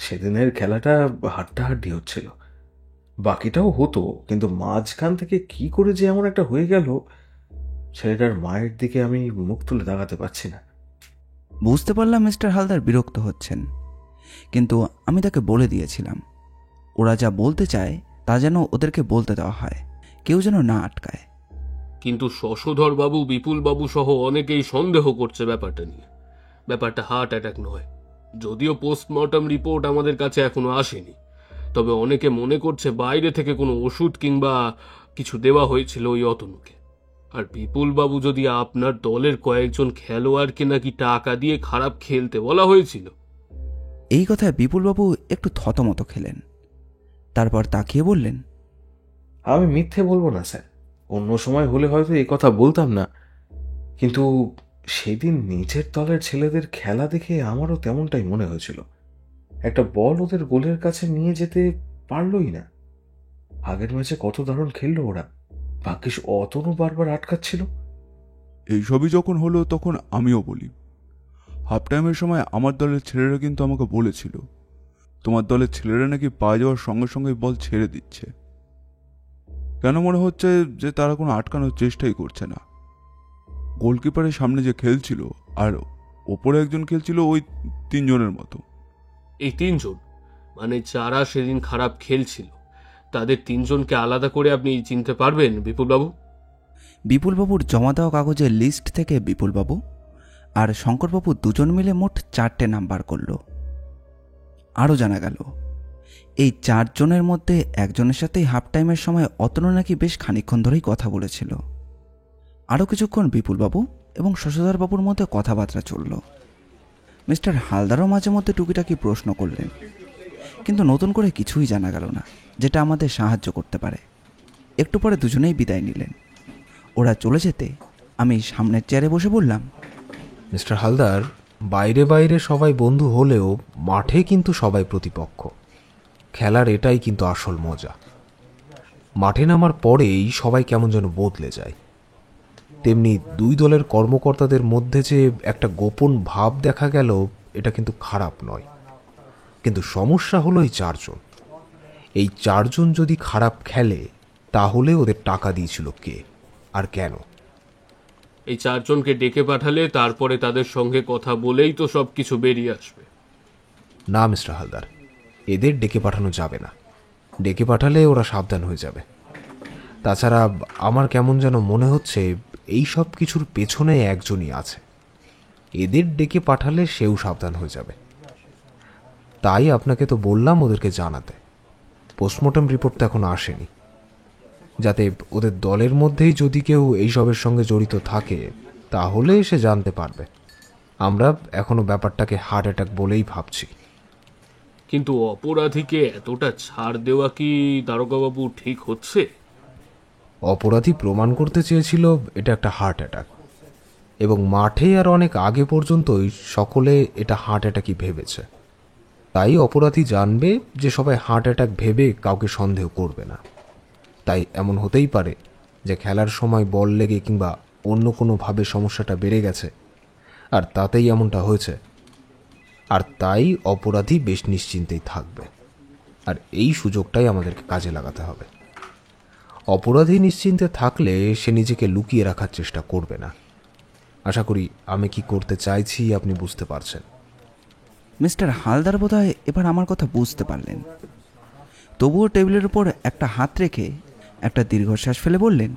সেদিনের খেলাটা হাড্ডাহাড্ডি হচ্ছিল, বাকিটাও হতো, কিন্তু মাঝখান থেকে কি করে যে এমন একটা হয়ে গেল, ছেলেটার মায়ের দিকে আমি মুখ তুলে তাকাতে পারছি না। বুঝতে পারলাম মিস্টার হালদার বিরক্ত হচ্ছেন, কিন্তু আমি তাকে বলে দিয়েছিলাম ওরা যা বলতে চায় তা যেন ওদেরকে বলতে দেওয়া হয়, কেউ যেন না আটকায়। কিন্তু শশধর বাবু, বিপুল বাবু সহ অনেকেই সন্দেহ করছে ব্যাপারটা নিয়ে। ব্যাপারটা হার্ট অ্যাটাক নয়, যদিও পোস্টমর্টম রিপোর্ট আমাদের কাছে এখনো আসেনি। তবে অনেকে মনে করছে বাইরে থেকে কোনো ওষুধ কিংবা কিছু দেওয়া হয়েছিল ওই অতনুকে। আর বিপুল বাবু, যদি আপনার দলের কয়েকজন খেলোয়াড়কে নাকি টাকা দিয়ে খারাপ খেলতে বলা হয়েছিল। এই কথায় বিপুলবাবু একটু থতমত খেলেন, তারপর তাকিয়ে বললেন, আমি মিথ্যে বলবো না স্যার, অন্য সময় হলে হয়তো এই কথা বলতাম না, কিন্তু সেদিন নিজের দলের ছেলেদের খেলা দেখে আমারও তেমনটাই মনে হয়েছিল। একটা বল ওদের গোলের কাছে নিয়ে যেতে পারলই না। আগের ম্যাচে কত দারুণ খেললো ওরা, ভাগ্যিস অতনু বারবার আটকাচ্ছিল। এইসবই যখন হলো তখন আমিও বলি, হাফ টাইমের সময় আমার দলের ছেলেরা কিন্তু আমাকে বলেছিল তোমার দলের ছেলেরা নাকি পায়ে যাওয়ার সঙ্গে সঙ্গে বল ছেড়ে দিচ্ছে। কেন মনে হচ্ছে যে তারা কোনো আটকানোর চেষ্টাই করছে না। গোলকিপারের সামনে যে খেলছিল আর ওপরে একজন খেলছিল, ওই 3 জনের মতো। এই 3 জন মানে যারা সেদিন খারাপ খেলছিল, তাদের 3 জনকে আলাদা করে আপনি চিনতে পারবেন বিপুলবাবু? বিপুলবাবুর জমা দেওয়া কাগজের লিস্ট থেকে বিপুলবাবু আর শঙ্করবাবু দুজন মিলে মোট 4টে নাম্বার করল। আরও জানা গেল এই 4 জনের মধ্যে একজনের সাথেই হাফ টাইমের সময় অতনু নাকি বেশ খানিকক্ষণ ধরেই কথা বলেছিল। আরও কিছুক্ষণ বিপুলবাবু এবং শশধরবাবুর মধ্যে কথাবার্তা চলল। মিস্টার হালদারও মাঝে মধ্যে টুকিটাকি প্রশ্ন করলেন, কিন্তু নতুন করে কিছুই জানা গেল না যেটা আমাদের সাহায্য করতে পারে। একটু পরে দুজনেই বিদায় নিলেন। ওরা চলে যেতে আমি সামনের চেয়ারে বসে বললাম, মিস্টার হালদার, বাইরে বাইরে সবাই বন্ধু হলেও মাঠে কিন্তু সবাই প্রতিপক্ষ। খেলার এটাই কিন্তু আসল মজা। মাঠে নামার পরেই সবাই কেমন যেন বদলে যায়। তেমনি 2 দলের কর্মকর্তাদের মধ্যে যে একটা গোপন ভাব দেখা গেল, এটা কিন্তু খারাপ নয়। কিন্তু সমস্যা হলো এই 4 জন। এই চারজন যদি খারাপ খেলে তাহলে ওদের টাকা দিয়েছিল কে আর কেন? এই চারজনকে ডেকে পাঠালে তারপরে তাদের সঙ্গে কথা বলেই তো সব কিছু বেরিয়ে আসবে। না মিস্টার হালদার, এদের ডেকে পাঠানো যাবে না। ডেকে পাঠালে ওরা সাবধান হয়ে যাবে। তাছাড়া আমার কেমন যেন মনে হচ্ছে এই সব কিছুর পেছনে একজনই আছে। এদের ডেকে পাঠালে সেও সাবধান হয়ে যাবে। তাই আপনাকে তো বললাম ওদেরকে জানাতে। পোস্টমর্টম রিপোর্ট তো এখনো আসেনি, যাতে ওদের দলের মধ্যেই যদি কেউ এইসবের সঙ্গে জড়িত থাকে তাহলে সে জানতে পারবে। আমরা এখনো ব্যাপারটাকে হার্ট অ্যাটাক বলেই ভাবছি। কিন্তু অপরাধীকে এতটা ছাড় দেওয়া কি দারোগাবাবু ঠিক হচ্ছে? অপরাধী প্রমাণ করতে চেয়েছিল এটা একটা হার্ট অ্যাটাক, এবং মাঠে আর অনেক আগে পর্যন্তই সকলে এটা হার্ট অ্যাটাকই ভেবেছে। তাই অপরাধী জানবে যে সবাই হার্ট অ্যাটাক ভেবে কাউকে সন্দেহ করবে না। তাই এমন হতেই পারে যে খেলার সময় বল লেগে কিংবা অন্য কোনোভাবে সমস্যাটা বেড়ে গেছে, আর তাতেই এমনটা হয়েছে। আর তাই অপরাধী বেশ নিশ্চিন্তেই থাকবে, আর এই সুযোগটাই আমাদেরকে কাজে লাগাতে হবে। অপরাধী নিশ্চিন্তে থাকলে সে নিজেকে লুকিয়ে রাখার চেষ্টা করবে না। আশা করি আমি কি করতে চাইছি আপনি বুঝতে পারছেন। মিস্টার হালদার বোধহয় এবার আমার কথা বুঝতে পারলেন। তবুও টেবিলের উপর একটা হাত রেখে একটা দীর্ঘশ্বাস ফেলে বললেন,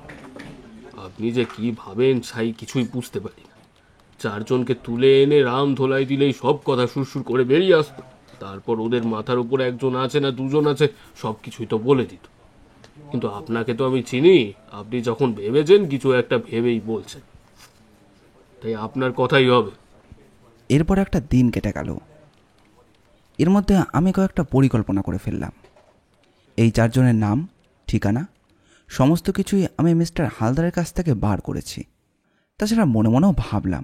আপনি যে কি ভাবেন ছাই কিছুই বুঝতে পারি না। চারজনকে তুলে এনে রাম ধোলাই দিলেই সব কথা সুরসুর করে বেরিয়ে আসতো। তারপর ওদের মাথার উপর একজন আছে না দুজন আছে, সব কিছুই তো বলে দিত। কিন্তু আপনাকে তো আমি চিনি, আপনি যখন ভেবেছেন কিছু একটা ভেবেই বলছেন, তাই আপনার কথাই হবে। এরপর একটা দিন কেটে গেল। এর মধ্যে আমি কয়েকটা পরিকল্পনা করে ফেললাম। এই চারজনের নাম, ঠিকানা, সমস্ত কিছুই আমি মিস্টার হালদারের কাছ থেকে বার করেছি। তাছাড়া মনে মনেও ভাবলাম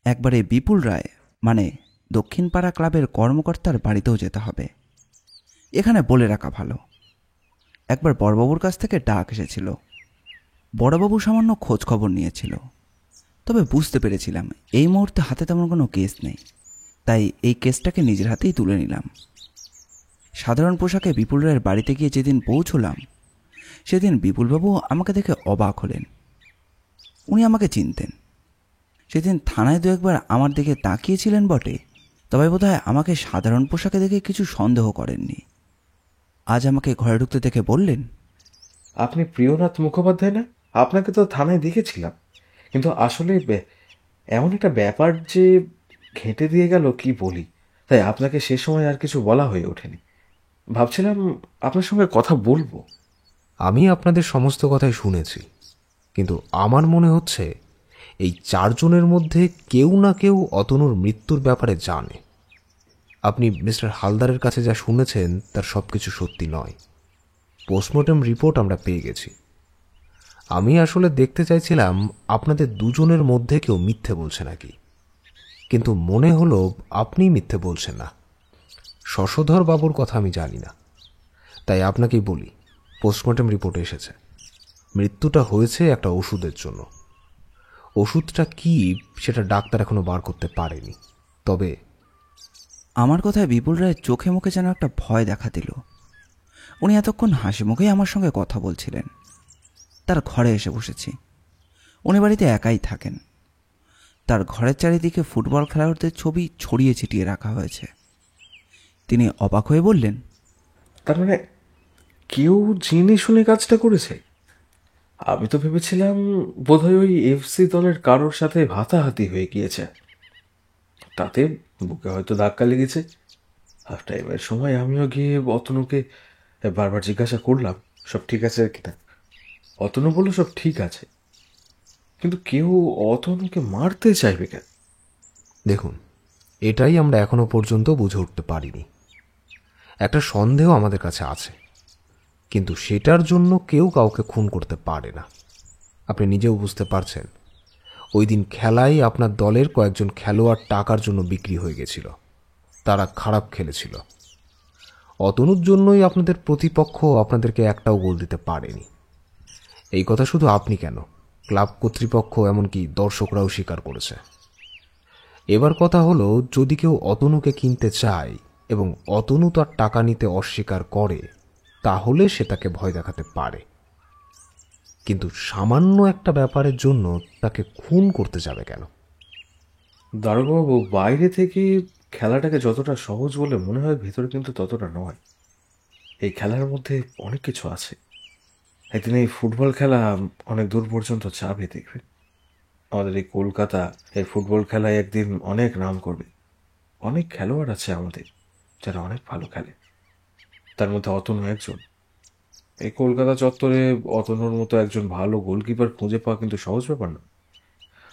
একবারে বিপুল রায় মানে দক্ষিণপাড়া ক্লাবের কর্মকর্তার বাড়িতেও যেতে হবে। এখানে বলে রাখা ভালো, একবার বড়বাবুর কাছ থেকে ডাক এসেছিল। বড়বাবু সামান্য খোঁজ খবর নিয়েছিল, তবে বুঝতে পেরেছিলাম এই মুহূর্তে হাতে তেমন কোনো কেস নেই। তাই এই কেসটাকে নিজের হাতেই তুলে নিলাম। সাধারণ পোশাকে বিপুল রায়ের বাড়িতে গিয়ে যেদিন পৌঁছলাম, সেদিন বিপুলবাবু আমাকে দেখে অবাক হলেন। উনি আমাকে চিনতেন। সেদিন থানায় দু একবার আমার দিকে তাকিয়েছিলেন বটে, তবে বোধহয় আমাকে সাধারণ পোশাকে দেখে কিছু সন্দেহ করেননি। আজ আমাকে ঘরে ঢুকতে দেখে বললেন, আপনি প্রিয়নাথ মুখোপাধ্যায় না? আপনাকে তো থানায় দেখেছিলাম, কিন্তু আসলে এমন একটা ব্যাপার যে ঘেঁটে দিয়ে গেল কি বলি, তাই আপনাকে সে সময় আর কিছু বলা হয়ে ওঠেনি। ভাবছিলাম আপনার সঙ্গে কথা বলবো। আমি আপনাদের সমস্ত কথাই শুনেছি, কিন্তু আমার মনে হচ্ছে এই চারজনের মধ্যে কেউ না কেউ অতনুর মৃত্যুর ব্যাপারে জানে। আপনি মিস্টার হালদারের কাছে যা শুনেছেন তার সব কিছু সত্যি নয়। পোস্টমর্টম রিপোর্ট আমরা পেয়ে গেছি। আমি আসলে দেখতে চাইছিলাম আপনাদের দুজনের মধ্যে কেউ মিথ্যে বলছে নাকি, কিন্তু মনে হলো আপনি মিথ্যে বলছেন না। শশধর বাবুর কথা আমি জানি না, তাই আপনাকেই বলি, পোস্টমর্টম রিপোর্ট এসেছে। মৃত্যুটা হয়েছে একটা ওষুধের জন্য। ওষুধটা কি সেটা ডাক্তার এখনো বার করতে পারেনি। তবে আমার কথায় বিপুল রায়ের চোখে মুখে যেন একটা ভয় দেখা দিল। উনি এতক্ষণ হাসি মুখেই আমার সঙ্গে কথা বলছিলেন। তার ঘরে এসে বসেছি। উনি বাড়িতে একাই থাকেন। তার ঘরের চারিদিকে ফুটবল খেলোয়াড়দের ছবি ছড়িয়ে ছিটিয়ে রাখা হয়েছে। তিনি অবাক হয়ে বললেন, তার মানে কেউ জেনে শুনে কাজটা করেছে? আমি তো ভেবেছিলাম বোধহয় ওই এফসি দলের কারোর সাথে হাতাহাতি হয়ে গিয়েছে, তাতে বুকে হয়তো ধাক্কা লেগেছে। হাফ টাইমের সময় আমিও গিয়ে অতনুকে বারবার জিজ্ঞাসা করলাম সব ঠিক আছে কিনা। অতনু বলল সব ঠিক আছে, কিন্তু কেউ অতনুকে মারতে চাইবে কেন? দেখুন, এটাই আমরা এখনো পর্যন্ত বুঝে উঠতে পারিনি। একটা সন্দেহ আমাদের কাছে আছে, কিন্তু সেটার জন্য কেউ কাউকে খুন করতে পারে না। আপনি নিজেও বুঝতে পারছেন, ওই দিন খেলায় আপনার দলের কয়েকজন খেলোয়াড় টাকার জন্য বিক্রি হয়ে গেছিল। তারা খারাপ খেলেছিল। অতনুর জন্যই আপনাদের প্রতিপক্ষ আপনাদেরকে একটাও গোল দিতে পারেনি। এই কথা শুধু আপনি কেন, ক্লাব কর্তৃপক্ষ এমনকি দর্শকরাও স্বীকার করেছে। এবার কথা হলো, যদি কেউ অতনুকে কিনতে চায় এবং অতনু তার টাকা নিতে অস্বীকার করে, তাহলে সে তাকে ভয় দেখাতে পারে, কিন্তু সামান্য একটা ব্যাপারের জন্য তাকে খুন করতে যাবে কেন? দারোগাবাবু, বাইরে থেকে খেলাটাকে যতটা সহজ বলে মনে হয়, ভেতরে কিন্তু ততটা নয়। এই খেলার মধ্যে অনেক কিছু আছে। একদিন এই ফুটবল খেলা অনেক দূর পর্যন্ত যাবে, দেখবে। আমাদের এই কলকাতা এই ফুটবল খেলায় একদিন অনেক নাম করবে। অনেক খেলোয়াড় আছে আমাদের যারা অনেক ভালো খেলে, তার মধ্যে অতনু একজন। এই কলকাতা চত্বরে অতনুর মতো একজন ভালো গোলকিপার খুঁজে পাওয়া কিন্তু সহজ ব্যাপার না।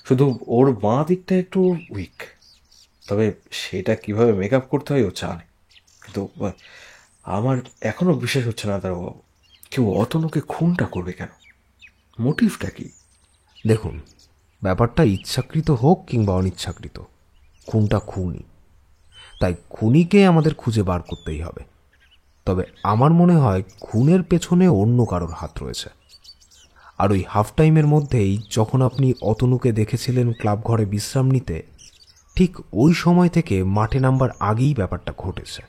শুধু ওর বাঁ দিকটা একটু উইক, তবে সেটা কিভাবে মেক আপ করতে হয় ও জানে। কিন্তু আমার এখনো বিশ্বাস হচ্ছে না দারোগাবু, কেউ অতনুকে খুনটা করবে কেন? মোটিভটা কি? দেখুন, ব্যাপারটা ইচ্ছাকৃত হোক কিংবা অনিচ্ছাকৃত, খুনটা খুনই। তাই খুনিকে আমাদের খুঁজে বার করতেই হবে। তবে আমার মনে হয় খুনের পেছনে অন্য কারোর হাত রয়েছে। আর ওই হাফ টাইমের মধ্যেই যখন আপনি অতনুকে দেখেছিলেন ক্লাব ঘরে বিশ্রাম নিতে, ঠিক ওই সময় থেকে মাঠে নামবার আগেই ব্যাপারটা ঘটেছে।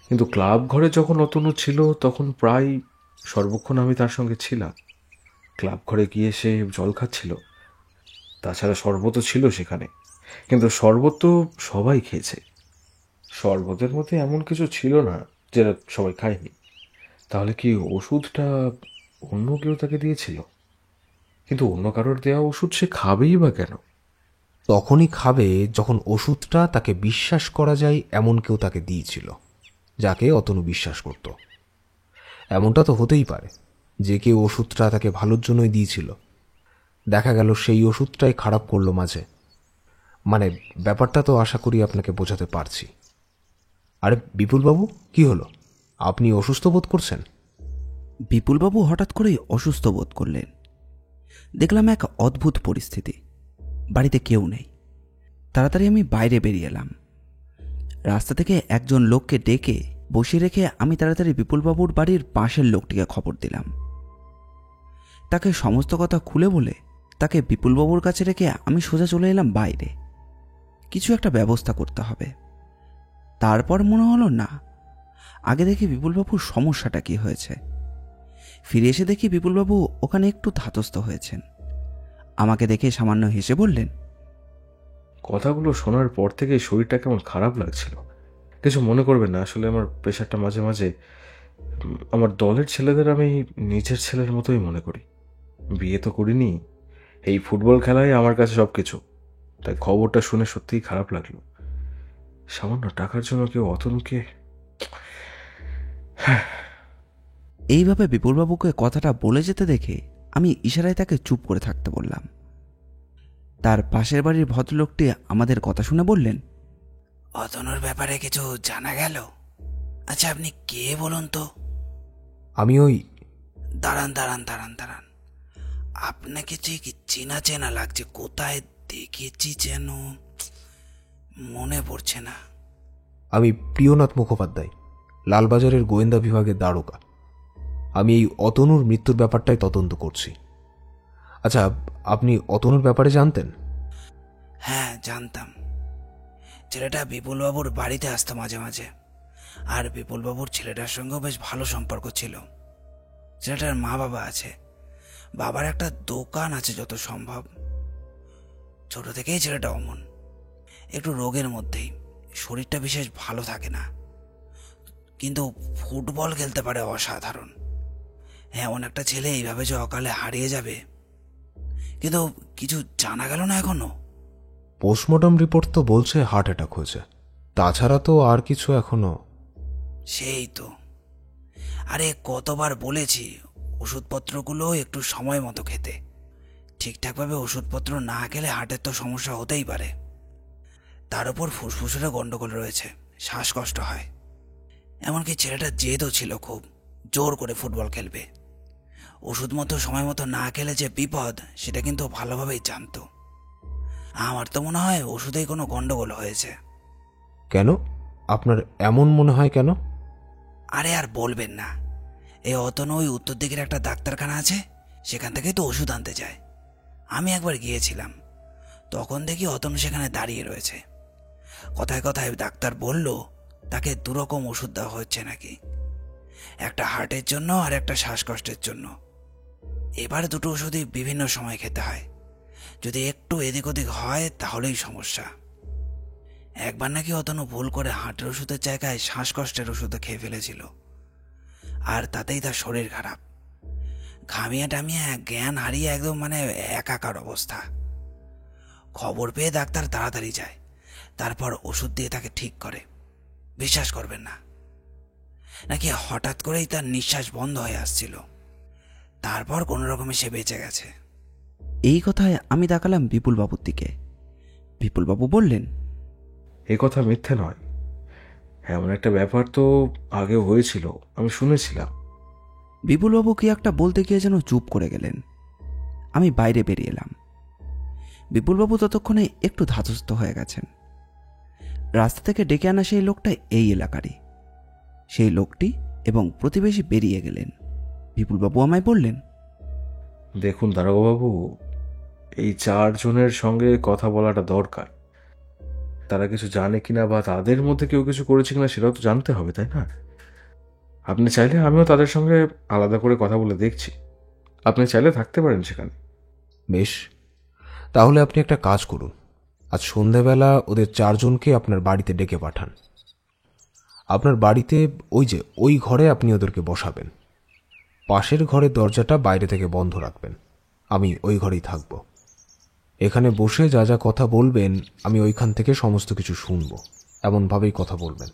কিন্তু ক্লাব ঘরে যখন অতনু ছিল তখন প্রায় সর্বক্ষণ আমি তার সঙ্গে ছিলাম। ক্লাব ঘরে গিয়ে সে জল খাচ্ছিল, তাছাড়া শরবতও ছিল সেখানে। কিন্তু শরবত তো সবাই খেয়েছে, শরবতের মধ্যে এমন কিছু ছিল না যেটা সবাই খায়নি। তাহলে কি ওষুধটা অন্য কেউ তাকে দিয়েছিল? কিন্তু অন্য কারোর দেওয়া ওষুধ সে খাবেই বা কেন? তখনই খাবে যখন ওষুধটা তাকে বিশ্বাস করা যায় এমন কেউ তাকে দিয়েছিল, যাকে অতনু বিশ্বাস করত। এমনটা তো হতেই পারে যে কেউ ওষুধটা তাকে ভালোর জন্যই দিয়েছিল, দেখা গেল সেই ওষুধটাই খারাপ করলো মাঝে। মানে ব্যাপারটা তো আশা করি আপনাকে বোঝাতে পারছি। আরে বিপুলবাবু, কি হলো? আপনি অসুস্থ বোধ করছেন? বিপুলবাবু হঠাৎ করেই অসুস্থ বোধ করলেন। দেখলাম এক অদ্ভুত পরিস্থিতি, বাড়িতে কেউ নেই। তাড়াতাড়ি আমি বাইরে বেরিয়ে এলাম। রাস্তা থেকে একজন লোককে ডেকে বসিয়ে রেখে আমি তাড়াতাড়ি বিপুলবাবুর বাড়ির পাশের লোকটিকে খবর দিলাম। তাকে সমস্ত কথা খুলে বলে তাকে বিপুলবাবুর কাছে রেখে আমি সোজা চলে এলাম বাইরে। কিছু একটা ব্যবস্থা করতে হবে। তারপর মনে হলো না, আগে দেখি বিপুলবাবুর সমস্যাটা কি হয়েছে। ফিরে এসে দেখি বিপুলবাবু ওখানে একটু ধাতস্থ হয়েছেন। আমাকে দেখে সামান্য হেসে বললেন, কথাগুলো শোনার পর থেকে শরীরটা কেমন খারাপ লাগছিল। কিছু মনে করবেন না, আসলে আমার প্রেশারটা মাঝে মাঝে আমার দলের ছেলেদের আমি নিজের ছেলের মতোই মনে করি। বিয়ে তো করিনি, এই ফুটবল খেলাই আমার কাছে সব কিছু। তাই খবরটা শুনে সত্যিই খারাপ লাগলো। সামান্য টাকার জন্য কেউ অতনুকে... এইভাবে বিপুলবাবুকে কথাটা বলে যেতে দেখে আমি ইশারায় তাকে চুপ করে থাকতে বললাম। তার পাশের বাড়ির ভদ্রলোকটি আমাদের কথা শুনে বললেন, অতনুর ব্যাপারে কিছু জানা গেল? আচ্ছা, আপনি কে বলুন তো? আমি ওই... দাঁড়ান দাঁড়ান দাঁড়ান দাঁড়ান, আপনাকে ঠিক চেনা চেনা লাগছে। কোথায় দেখেছি যেন, মনে পড়ছে না। আমি প্রিয়নাথ মুখোপাধ্যায়, লালবাজারের গোয়েন্দা বিভাগের দারোগা। আমি এই অতনুর মৃত্যুর ব্যাপারটাই তদন্ত করছি। আচ্ছা, আপনি অতনুর ব্যাপারে জানতেন? হ্যাঁ, জানতাম। ছেলেটা বিপুলবাবুর বাড়িতে আসতো মাঝে মাঝে, আর বিপুলবাবুর ছেলেটার সঙ্গেও বেশ ভালো সম্পর্ক ছিল। ছেলেটার মা বাবা আছে, বাবার একটা দোকান আছে যত সম্ভব। ছোট থেকেই ছেলেটা অমন, একটু রোগের মধ্যেই, শরীরটা বিশেষ ভালো থাকে না। কিন্তু ফুটবল খেলতে পারে অসাধারণ। এমন একটা ছেলে এইভাবে যে অকালে হারিয়ে যাবে, কিন্তু কিছু জানা গেল না এখনো। পোস্টমর্টম রিপোর্ট তো বলছে হার্ট অ্যাটাক হয়েছে, তাছাড়া তো আর কিছু এখনো। সেই তো, আরে কতবার বলেছি ওষুধপত্রগুলো একটু সময় মতো খেতে। ঠিকঠাকভাবে ওষুধপত্র না খেলে হার্টের তো সমস্যা হতেই পারে। তার উপর ফুসফুসেরও গন্ডগোল রয়েছে, শ্বাসকষ্ট হয়। এমনকি ছেলেটা জেদও ছিল খুব, জোর করে ফুটবল খেলবে। ওষুধ মতো সময় মতো না খেলে যে বিপদ, সেটা কিন্তু ভালোভাবেই জানতো। আমার তো মনে হয় ওষুধেই কোনো গন্ডগোল হয়েছে। কেন? আপনার এমন মনে হয় কেন? আরে আর বলবেন না, এই অতনু ওই উত্তর দিকের একটা ডাক্তারখানা আছে, সেখান থেকেই তো ওষুধ আনতে যায়। আমি একবার গিয়েছিলাম, তখন দেখি অতনু সেখানে দাঁড়িয়ে রয়েছে। কথায় কথায় ডাক্তার বলল তাকে দুরকম ওষুধ দেওয়া হচ্ছে নাকি। একটা হার্টের জন্য আর একটা শ্বাসকষ্টের জন্য। এবার দুটো ওষুধই বিভিন্ন সময় খেতে হয়, যদি একটু এদিক ওদিক হয় তাহলেই সমস্যা। একবার নাকি অতনু ভুল করে হার্টের ওষুধের জায়গায় শ্বাসকষ্টের ওষুধও খেয়ে ফেলেছিল, আর তাতেই তার শরীর খারাপ, ঘামিয়ে টামিয়ে জ্ঞান হারিয়ে একদম একাকার অবস্থা। খবর পেয়ে ডাক্তার তাড়াতাড়ি যায়, তারপর ওষুধ দিয়ে তাকে ঠিক করে। বিশ্বাস করবেন না, নাকি হঠাৎ করেই তার নিঃশ্বাস বন্ধ হয়ে আসছিল, তারপর কোনো রকমে সে বেঁচে গেছে। এই কথায় আমি তাকালাম বিপুলবাবুর দিকে। বিপুলবাবু বললেন, এ কথা মিথ্যে নয়, এমন একটা ব্যাপার তো আগে হয়েছিল, আমি শুনেছিলাম। বিপুলবাবু কি একটা বলতে গিয়ে যেন চুপ করে গেলেন। আমি বাইরে বেরিয়ে এলাম। বিপুলবাবু ততক্ষণে একটু ধাতস্থ হয়ে গেছেন। রাস্তা থেকে ডেকে আনা সেই লোকটা এই এলাকারই। সেই লোকটি এবং প্রতিবেশী বেরিয়ে গেলেন। বিপুলবাবু আমায় বললেন, দেখুন দারোগাবাবু, এই 4 জনের সঙ্গে কথা বলাটা দরকার। তারা কিছু জানে কিনা বা তাদের মধ্যে কেউ কিছু করেছে কিনা সেটাও তো জানতে হবে, তাই না? আপনি চাইলে আমিও তাদের সঙ্গে আলাদা করে কথা বলে দেখছি, আপনি চাইলে থাকতে পারেন সেখানে। বেশ, তাহলে আপনি একটা কাজ করুন, আজ সন্ধেবেলা ওদের 4 জনকে আপনার বাড়িতে ডেকে পাঠান। আপনার বাড়িতে ওই ঘরে আপনি ওদেরকে বসাবেন। পাশের ঘরের দরজাটা বাইরে থেকে বন্ধ রাখবেন। আমি ওই ঘরেই থাকব। এখানে বসে যা যা কথা বলবেন আমি ওইখান থেকে সমস্ত কিছু শুনব, এমনভাবেই কথা বলবেন।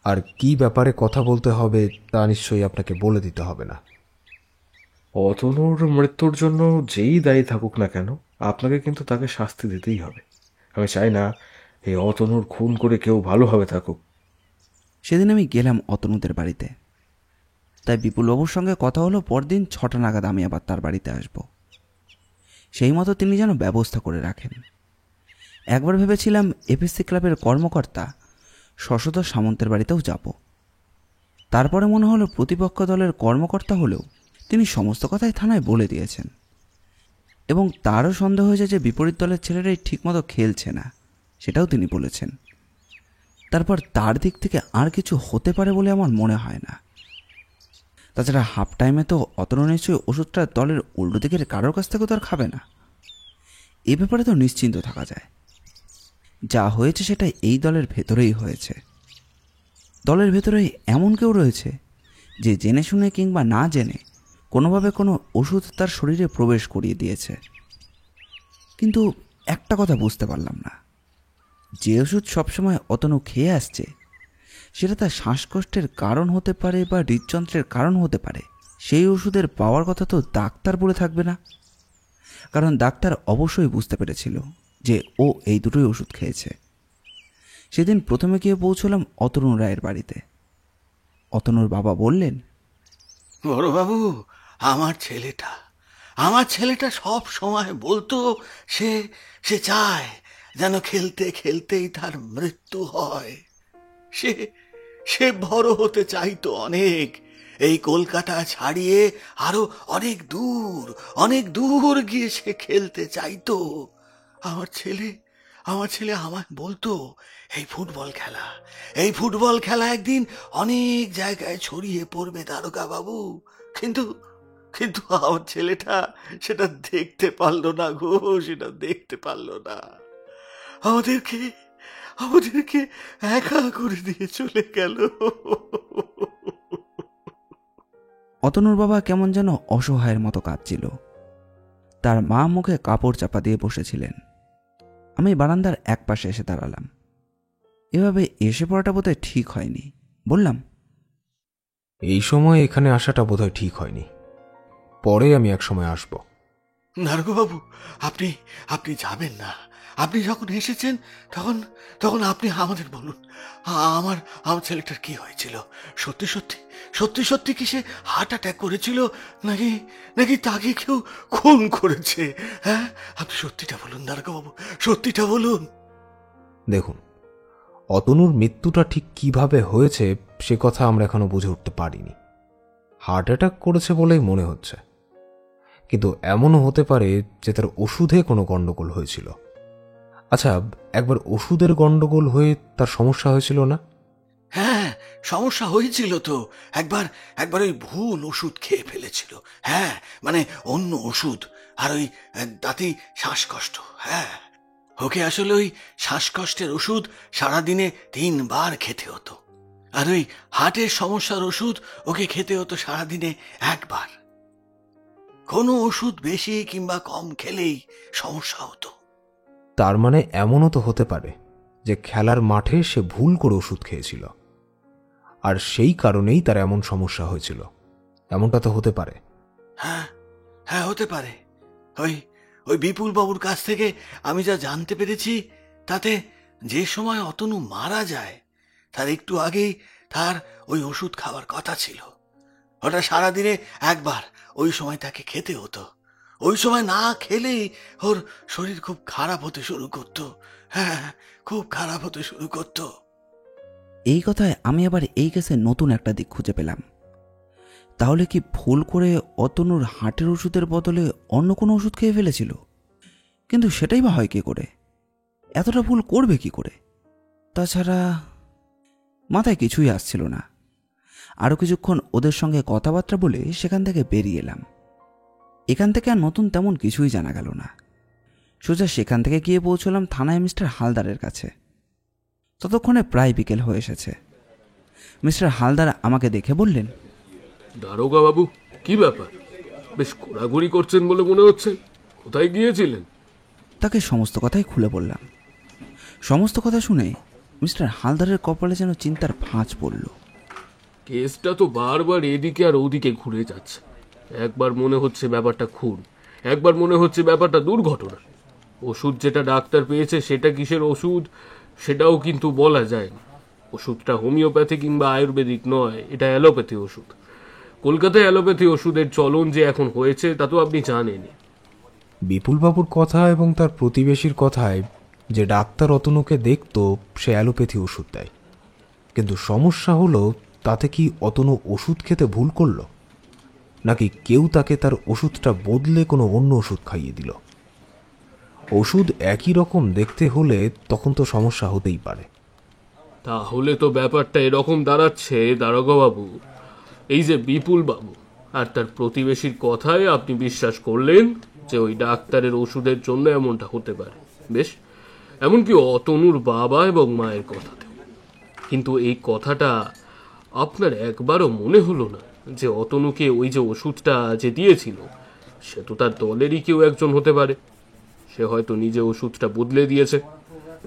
আর কি ব্যাপারে কথা বলতে হবে তা নিশ্চয়ই আপনাকে বলে দিতে হবে না। অতনুর মৃত্যুর জন্য যেই দায়ী থাকুক না কেন, আপনাকে কিন্তু তাকে শাস্তি দিতেই হবে। আমি চাই না এই অতনুর খুন করে কেউ ভালোভাবে থাকুক। সেদিন আমি গেলাম অতনুদের বাড়িতে। তাই বিপুলবাবুর সঙ্গে কথা হলো পরদিন 6টা নাগাদ আমি আবার তার বাড়িতে আসব। সেই মতো তিনি যেন ব্যবস্থা করে রাখেন। একবার ভেবেছিলাম এফএসসি ক্লাবের কর্মকর্তা শশধর সামন্তের বাড়িতেও যাব। তারপরে মনে হলো প্রতিপক্ষ দলের কর্মকর্তা হলেও তিনি সমস্ত কথাই থানায় বলে দিয়েছেন, এবং তারও সন্দেহ হয়েছে যে বিপরীত দলের ছেলেরাই ঠিকমতো খেলছে না, সেটাও তিনি বলেছেন। তারপর তার দিক থেকে আর কিছু হতে পারে বলে আমার মনে হয় না। তাছাড়া হাফ টাইমে তো অতনু নিশ্চয়ই ওষুধটা দলের উল্টো দিকের কারোর কাছ থেকে তো আর খাবে না। এ ব্যাপারে তো নিশ্চিন্ত থাকা যায়। যা হয়েছে সেটা এই দলের ভেতরেই হয়েছে। দলের ভেতরেই এমন কেউ রয়েছে যে জেনে শুনে কিংবা না জেনে কোনোভাবে কোনো ওষুধ তার শরীরে প্রবেশ করিয়ে দিয়েছে। কিন্তু একটা কথা বুঝতে পারলাম না, যে ওষুধ সবসময় অতনু খেয়ে আসছে সেটা তার শ্বাসকষ্টের কারণ হতে পারে বা হৃদযন্ত্রের কারণ হতে পারে, সেই ওষুধের পাওয়ার কথা তো ডাক্তার বলে থাকবে না। কারণ ডাক্তার অবশ্যই বুঝতে পেরেছিল যে ও এই দুটোই ওষুধ খেয়েছে। সেদিন প্রথমে গিয়ে পৌঁছলাম অতনু রায়ের বাড়িতে। অতনুর বাবা বললেন, বড়বাবু, আমার ছেলেটা সব সময় বলতো সে সে চায় যেন খেলতে খেলতেই তার মৃত্যু হয়। সে সে বড় হতে চাইতো অনেক, এই কলকাতা ছাড়িয়ে আরো অনেক দূর গিয়ে সে খেলতে চাইতো। আমার ছেলে আমায় বলতো এই ফুটবল খেলা একদিন অনেক জায়গায় ছড়িয়ে পড়বে দারোগা বাবু। কিন্তু কিন্তু আমার ছেলেটা সেটা দেখতে পারলো না গো, সেটা দেখতে পারলো না। আমাদেরকে একা করে দিয়ে চলে গেল। অতনুর বাবা কেমন যেন অসহায়ের মতো কাঁদছিল। তার মা মুখে কাপড় চাপা দিয়ে বসেছিলেন। আমি বারান্দার এক পাশে এসে দাঁড়ালাম। এভাবে এসে পড়াটা বোধহয় ঠিক হয়নি। বললাম, এই সময় এখানে আসাটা বোধহয় ঠিক হয়নি, পরে আমি এক সময় আসব। নারগবাবু, আপনি যাবেন না। আপনি যখন এসেছেন তখন আপনি আমাদের বলুন, আমার ছেলেটার কি হয়েছিল? সত্যি কি সে হার্ট অ্যাটাক করেছিল, নাকি তাকে কেউ খুন করেছে? হ্যাঁ, আপনি সত্যিটা বলুন নারগবাবু, সত্যিটা বলুন। দেখুন, অতনুর মৃত্যুটা ঠিক কিভাবে হয়েছে সে কথা আমরা এখনো বুঝে উঠতে পারিনি। হার্ট অ্যাটাক করেছে বলেই মনে হচ্ছে, কিন্তু এমনও হতে পারে যে তার ওষুধে কোনো গন্ডগোল হয়েছিল। আচ্ছা, একবার ওষুধের গন্ডগোল হয়ে তার সমস্যা হয়েছিল না? হ্যাঁ, সমস্যা হয়েছিল তো। একবার একবার ওই ভুল ওষুধ খেয়ে ফেলেছিল। হ্যাঁ, মানে অন্য ওষুধ। আর ওই তাতেই শ্বাসকষ্ট। হ্যাঁ, ওকে আসলে ওই শ্বাসকষ্টের ওষুধ সারাদিনে 3 বার খেতে হতো। আর ওই হার্টের সমস্যার ওষুধ ওকে খেতে হতো সারাদিনে 1 বার। কোনো ওষুধ বেশি কিংবা কম খেলেই সমস্যা হতো। তার মানে এমনও তো হতে পারে যে খেলার মাঠে সে ভুল করে ওষুধ খেয়েছিল, আর সেই কারণেই তার এমন সমস্যা হয়েছিল। এমনটা তো হতে পারে। হ্যাঁ হ্যাঁ, হতে পারে। ওই ওই বিপুল বাবুর কাছ থেকে আমি যা জানতে পেরেছি, তাতে যে সময় অতনু মারা যায় তার একটু আগেই তার ওই ওষুধ খাওয়ার কথা ছিল। ওটা সারাদিনে 1 বার ওই সময় তাকে খেতে হতো। ওই সময় না খেলেই ওর শরীর খুব খারাপ হতে শুরু করতো। হ্যাঁ, খুব খারাপ হতে শুরু করতো। এই কথায় আমি আবার এই কেসে নতুন একটা দিক খুঁজে পেলাম। তাহলে কি ভুল করে অতনুর হার্টের ওষুধের বদলে অন্য কোনো ওষুধ খেয়ে ফেলেছিল? কিন্তু সেটাই বা হয় কি করে? এতটা ভুল করবে কি করে? তাছাড়া মাথায় কিছুই আসছিল না। আরও কিছুক্ষণ ওদের সঙ্গে কথাবার্তা বলে সেখান থেকে বেরিয়ে এলাম। এখান থেকে আর নতুন তেমন কিছুই জানা গেল না। সোজা সেখান থেকে গিয়ে পৌঁছলাম থানায় মিস্টার হালদারের কাছে। ততক্ষণে প্রায় বিকেল হয়ে এসেছে। মিস্টার হালদার আমাকে দেখে বললেন, দারোগা বাবু, কি ব্যাপার? বেশ ঘোরাঘুরি করছেন বলে মনে হচ্ছে। কোথায় গিয়েছিলেন? তাকে সমস্ত কথাই খুলে বললাম। সমস্ত কথা শুনে মিস্টার হালদারের কপালে যেন চিন্তার ভাঁজ পড়ল। কেসটা তো বারবার এদিকে আর ওদিকে ঘুরে যাচ্ছে। একবার মনে হচ্ছে ব্যাপারটা খুন, একবার মনে হচ্ছে ব্যাপারটা দুর্ঘটনা। ওষুধ যেটা ডাক্তার পেয়েছে সেটা কিসের ওষুধ সেটাও কিন্তু বলা যায়নি। ওষুধটা হোমিওপ্যাথি কিংবা আয়ুর্বেদিক নয়, এটা অ্যালোপ্যাথি ওষুধ। কলকাতায় অ্যালোপ্যাথি ওষুধের চলন যে এখন হয়েছে তা তো আপনি জানেনই। বিপুলবাবুর কথা এবং তার প্রতিবেশীর কথায় যে ডাক্তার অতনুকে দেখত সে অ্যালোপ্যাথি ওষুধ দেয়, কিন্তু সমস্যা হলো তাতে কি অতনু ওষুধ খেতে ভুল করলো, নাকি কেউ তাকে তার ওষুধটা বদলে কোনো অন্য ওষুধ খাইয়ে দিল? ওষুধ একই রকম দেখতে হলে তখন তো সমস্যা হতেই পারে। তাহলে তো ব্যাপারটা এরকম দাঁড়াচ্ছে দারোগা বাবু, এই যে বিপুল বাবু আর তার প্রতিবেশীর কথায় আপনি বিশ্বাস করলেন যে ওই ডাক্তারের ওষুধের জন্য এমনটা হতে পারে। বেশ, এমনকি অতনুর বাবা এবং মায়ের কথাতেও। কিন্তু এই কথাটা আপনার একবারও মনে হলো না যে অতনুকে ওই যে ওষুধটা যে দিয়েছিল সে তো তার দলেরই কেউ একজন হতে পারে? সে হয়তো নিজে ওষুধটা বদলে দিয়েছে।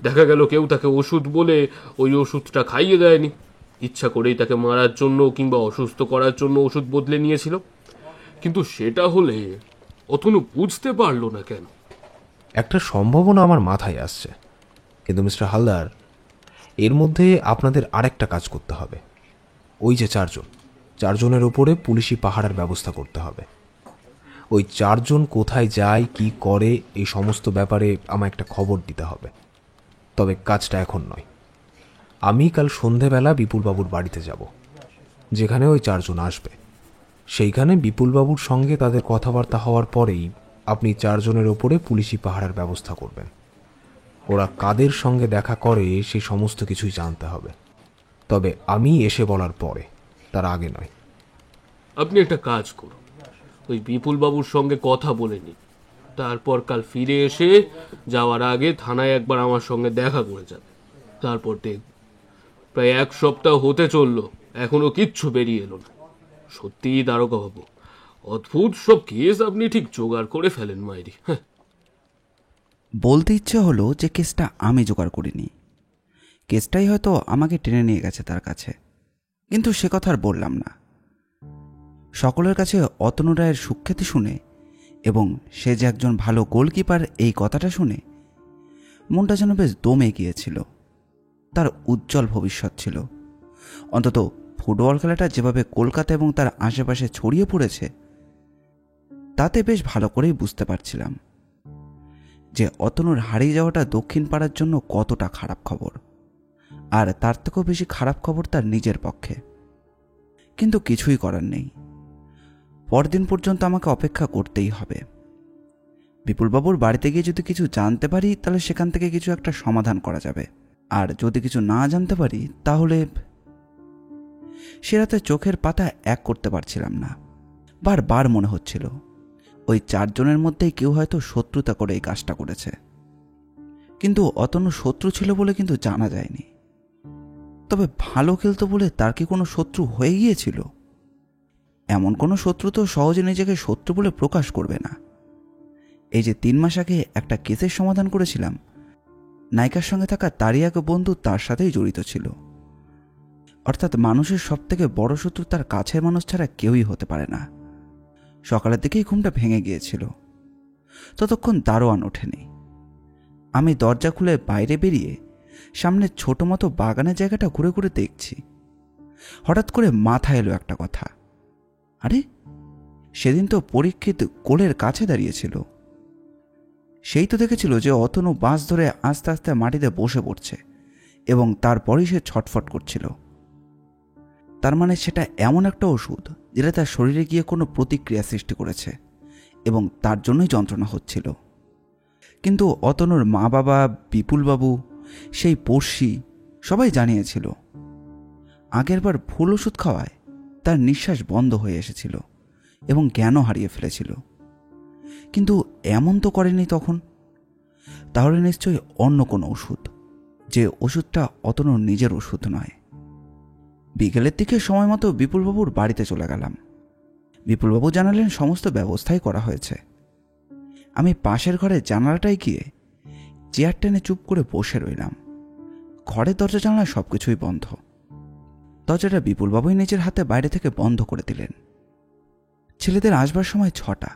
দেখা গেল কেউ তাকে ওষুধ বলে ওই ওষুধটা খাইয়ে দেয়নি, ইচ্ছা করেই তাকে মারার জন্য কিংবা অসুস্থ করার জন্য ওষুধ বদলে নিয়েছিল। কিন্তু সেটা হলে অতনু বুঝতে পারলো না কেন? একটা সম্ভাবনা আমার মাথায় আসছে, কিন্তু মিস্টার হালদার, এর মধ্যে আপনাদের আরেকটা কাজ করতে হবে। ওই যে 4 জনের ওপরে পুলিশি পাহারার ব্যবস্থা করতে হবে। ওই 4 জন কোথায় যায়, কি করে, এই সমস্ত ব্যাপারে আমায় একটা খবর দিতে হবে। তবে কাজটা এখন নয়। আমি কাল সন্ধেবেলা বিপুলবাবুর বাড়িতে যাব, যেখানে ওই 4 জন আসবে। সেইখানে বিপুলবাবুর সঙ্গে তাদের কথাবার্তা হওয়ার পরেই আপনি 4 জনের ওপরে পুলিশি পাহারার ব্যবস্থা করবেন। ওরা কাদের সঙ্গে দেখা করে সেই সমস্ত কিছুই জানতে হবে, তবে আমি এসে বলার পরে, তার আগে নয়। আপনি একটা কাজ করুন, ওই বিপুল বাবুর সঙ্গে কথা বলে নিন। তারপর কাল ফিরে এসে যাওয়ার আগে থানায় একবার আমার সঙ্গে দেখা করে যাবে। তারপর দেখব। প্রায় 1 সপ্তাহ হতে চললো, এখনো কিচ্ছু বেরিয়ে এলো না। সত্যিই দারোগা বাবু, অদ্ভুত সব কেস আপনি ঠিক জোগাড় করে ফেলেন মাইরি। হ্যাঁ, বলতে ইচ্ছে হলো যে কেসটা আমি জোগাড় করিনি, কেসটাই হয়তো আমাকে টেনে নিয়ে গেছে তার কাছে। কিন্তু সে কথা আর বললাম না। সকলের কাছে অতনু রায়ের সুখ্যাতি শুনে এবং সে যে একজন ভালো গোলকিপার এই কথাটা শুনে মনটা যেন বেশ দমে গিয়েছিল। তার উজ্জ্বল ভবিষ্যৎ ছিল। অন্তত ফুটবল খেলাটা যেভাবে কলকাতা এবং তার আশেপাশে ছড়িয়ে পড়েছে তাতে বেশ ভালো করেই বুঝতে পারছিলাম যে অতনুর হারিয়ে যাওয়াটা দক্ষিণ পাড়ার জন্য কতটা খারাপ খবর, আর তার থেকেও বেশি খারাপ খবর তার নিজের পক্ষে। কিন্তু কিছুই করার নেই, পরদিন পর্যন্ত আমাকে অপেক্ষা করতেই হবে। বিপুলবাবুর বাড়িতে গিয়ে যদি কিছু জানতে পারি তাহলে সেখান থেকে কিছু একটা সমাধান করা যাবে, আর যদি কিছু না জানতে পারি তাহলে সে রাতে চোখের পাতা এক করতে পারছিলাম না। বারবার মনে হচ্ছিল ওই 4 জনের মধ্যেই কেউ হয়তো শত্রুতা করে এই কাজটা করেছে। কিন্তু অতনু শত্রু ছিল বলে কিন্তু জানা যায়নি। তবে ভালো খেলতো বলে তার কি কোনো শত্রু হয়ে গিয়েছিল? এমন কোনো শত্রু তো সহজে নিজেকে শত্রু বলে প্রকাশ করবে না। এই যে 3 মাস আগে একটা কেসের সমাধান করেছিলাম, নায়িকার সঙ্গে থাকা তারই এক বন্ধু তার সাথেই জড়িত ছিল। অর্থাৎ মানুষের সবথেকে বড় শত্রু তার কাছের মানুষ ছাড়া কেউই হতে পারে না। সকালের দিকেই ঘুমটা ভেঙে গিয়েছিল। ততক্ষণ দারোয়ান ওঠেনি। আমি দরজা খুলে বাইরে বেরিয়ে সামনে ছোট মতো বাগানের জায়গাটা ঘুরে ঘুরে দেখছি। হঠাৎ করে মাথায় এলো একটা কথা। আরে, সেদিন তো পরীক্ষিত কোলের কাছে দাঁড়িয়েছিল। সেই তো দেখেছিল যে অতনু বাঁশ ধরে আস্তে আস্তে মাটিতে বসে পড়ছে এবং তারপরেই সে ছটফট করছিল। তার মানে সেটা এমন একটা ওষুধ যেটা তার শরীরে গিয়ে কোনো প্রতিক্রিয়া সৃষ্টি করেছে এবং তার জন্যই যন্ত্রণা হচ্ছিল। কিন্তু অতনুর মা বাবা, বিপুলবাবু, সেই পড়শি সবাই জানিয়েছিল আগেরবার ভুল ওষুধ খাওয়ায় তার নিঃশ্বাস বন্ধ হয়ে এসেছিল এবং জ্ঞানও হারিয়ে ফেলেছিল। কিন্তু এমন তো করেনি তখন। তাহলে নিশ্চয়ই অন্য কোনো ওষুধ, যে ওষুধটা অতনুর নিজের ওষুধ নয়। বিকেলের দিকে সময় মতো বিপুলবাবুর বাড়িতে চলে গেলাম। বিপুলবাবু জানালেন সমস্ত ব্যবস্থাই করা হয়েছে। আমি পাশের ঘরে জানালাটায় গিয়ে চেয়ার টেনে চুপ করে বসে রইলাম। ঘরের দরজা জানলা সবকিছুই বন্ধ। দরজাটা বিপুলবাবুই নিজের হাতে বাইরে থেকে বন্ধ করে দিলেন। ছেলেদের আসবার সময় 6টা।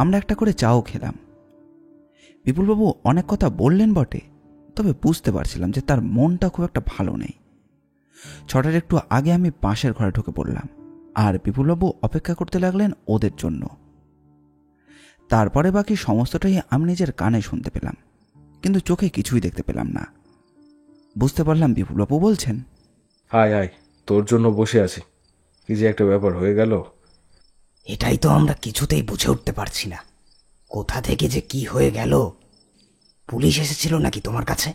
আমরা একটা করে চাও খেলাম। বিপুলবাবু অনেক কথা বললেন বটে, তবে বুঝতে পারছিলাম যে তার মনটা খুব একটা ভালো নেই। 6টার একটু আগে আমি পাশের ঘরে ঢুকে পড়লাম, আর বিপুলবাবু অপেক্ষা করতে লাগলেন ওদের জন্য। তারপরে বাকি সমস্তটাই আমি নিজের কানে শুনতে পেলাম, কিন্তু চোখে কিছুই দেখতে পেলাম না। বুঝতে পারলাম বিপুলবাবু বলছেন, আয় আয়, তোর জন্য বসে আছি। কি যে একটা ব্যাপার হয়ে গেল। এটাই তো আমরা কিছুতেই বুঝে উঠতে পারছি না, কোথা থেকে যে কি হয়ে গেল। পুলিশ এসেছিল নাকি তোমার কাছে?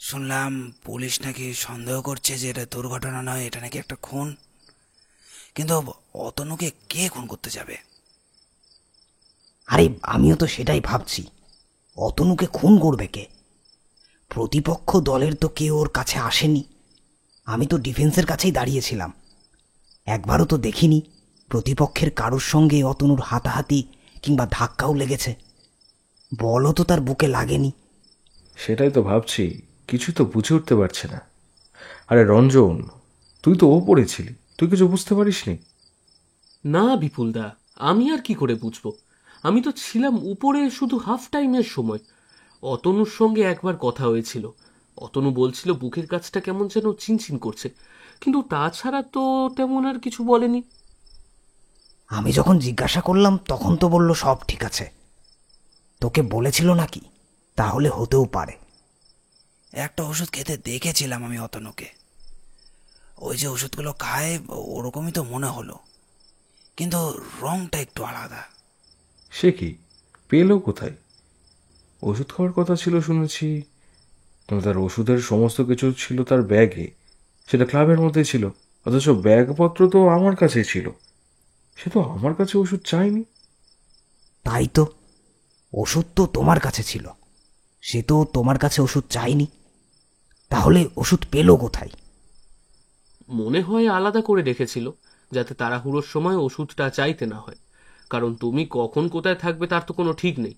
শুনলাম পুলিশ নাকি সন্দেহ করছে যে এটা দুর্ঘটনা নয়, এটা নাকি একটা খুন। কিন্তু অতনুকে কে খুন করতে যাবে? আরে আমিও তো সেটাই ভাবছি, অতনুকে খুন করবে কে? প্রতিপক্ষ দলের তো কেউ ওর কাছে আসেনি। আমি তো ডিফেন্সের কাছেই দাঁড়িয়েছিলাম, একবারও তো দেখিনি প্রতিপক্ষের কারোর সঙ্গে অতনুর হাতাহাতি কিংবা ধাক্কাও লেগেছে। বলও তো তার বুকে লাগেনি। সেটাই তো ভাবছি, কিছু তো বুঝে উঠতে পারছে না। আরে রঞ্জন, তুই তো ওপরে ছিলি, তুই কিছু বুঝতে পারিসনি? না বিপুলদা, আমি আর কি করে বুঝবো? আমি তো ছিলাম উপরে শুধু হাফ টাইমের সময়। অতনুর সঙ্গে একবার কথা হয়েছিল। অতনু বলছিল বুকের কাছটা কেমন যেন চিনচিন করছে, কিন্তু তাছাড়া তো তেমন আর কিছু বলেনি। আমি যখন জিজ্ঞাসা করলাম তখন তো বলল সব ঠিক আছে। তোকে বলেছিল নাকি? তাহলে হতেও পারে। একটা ওষুধ খেতে দেখেছিলাম আমি অতনুকে। ওই যে ওষুধগুলো খায় ওরকমই তো মনে হলো, কিন্তু রংটা একটু আলাদা। সে কি, পেলো কোথায়? ওষুধ খাওয়ার কথা ছিল শুনেছি, কিন্তু তার ওষুধের সমস্ত কিছু ছিল তার ব্যাগে। সেটা ক্লাবের মধ্যে ছিল, অথচ ব্যাগপত্র তো আমার কাছেই ছিল। সে তো আমার কাছে ওষুধ চায়নি। তাই তো, ওষুধ তো তোমার কাছে ছিল, সে তো তোমার কাছে ওষুধ চায়নি। তাহলে ওষুধ পেলো কোথায়? মনে হয় আলাদা করে রেখেছিল, যাতে তাড়াহুড়োর সময় ওষুধটা চাইতে না হয়। কারণ তুমি কখন কোথায় থাকবে তার তো কোনো ঠিক নেই,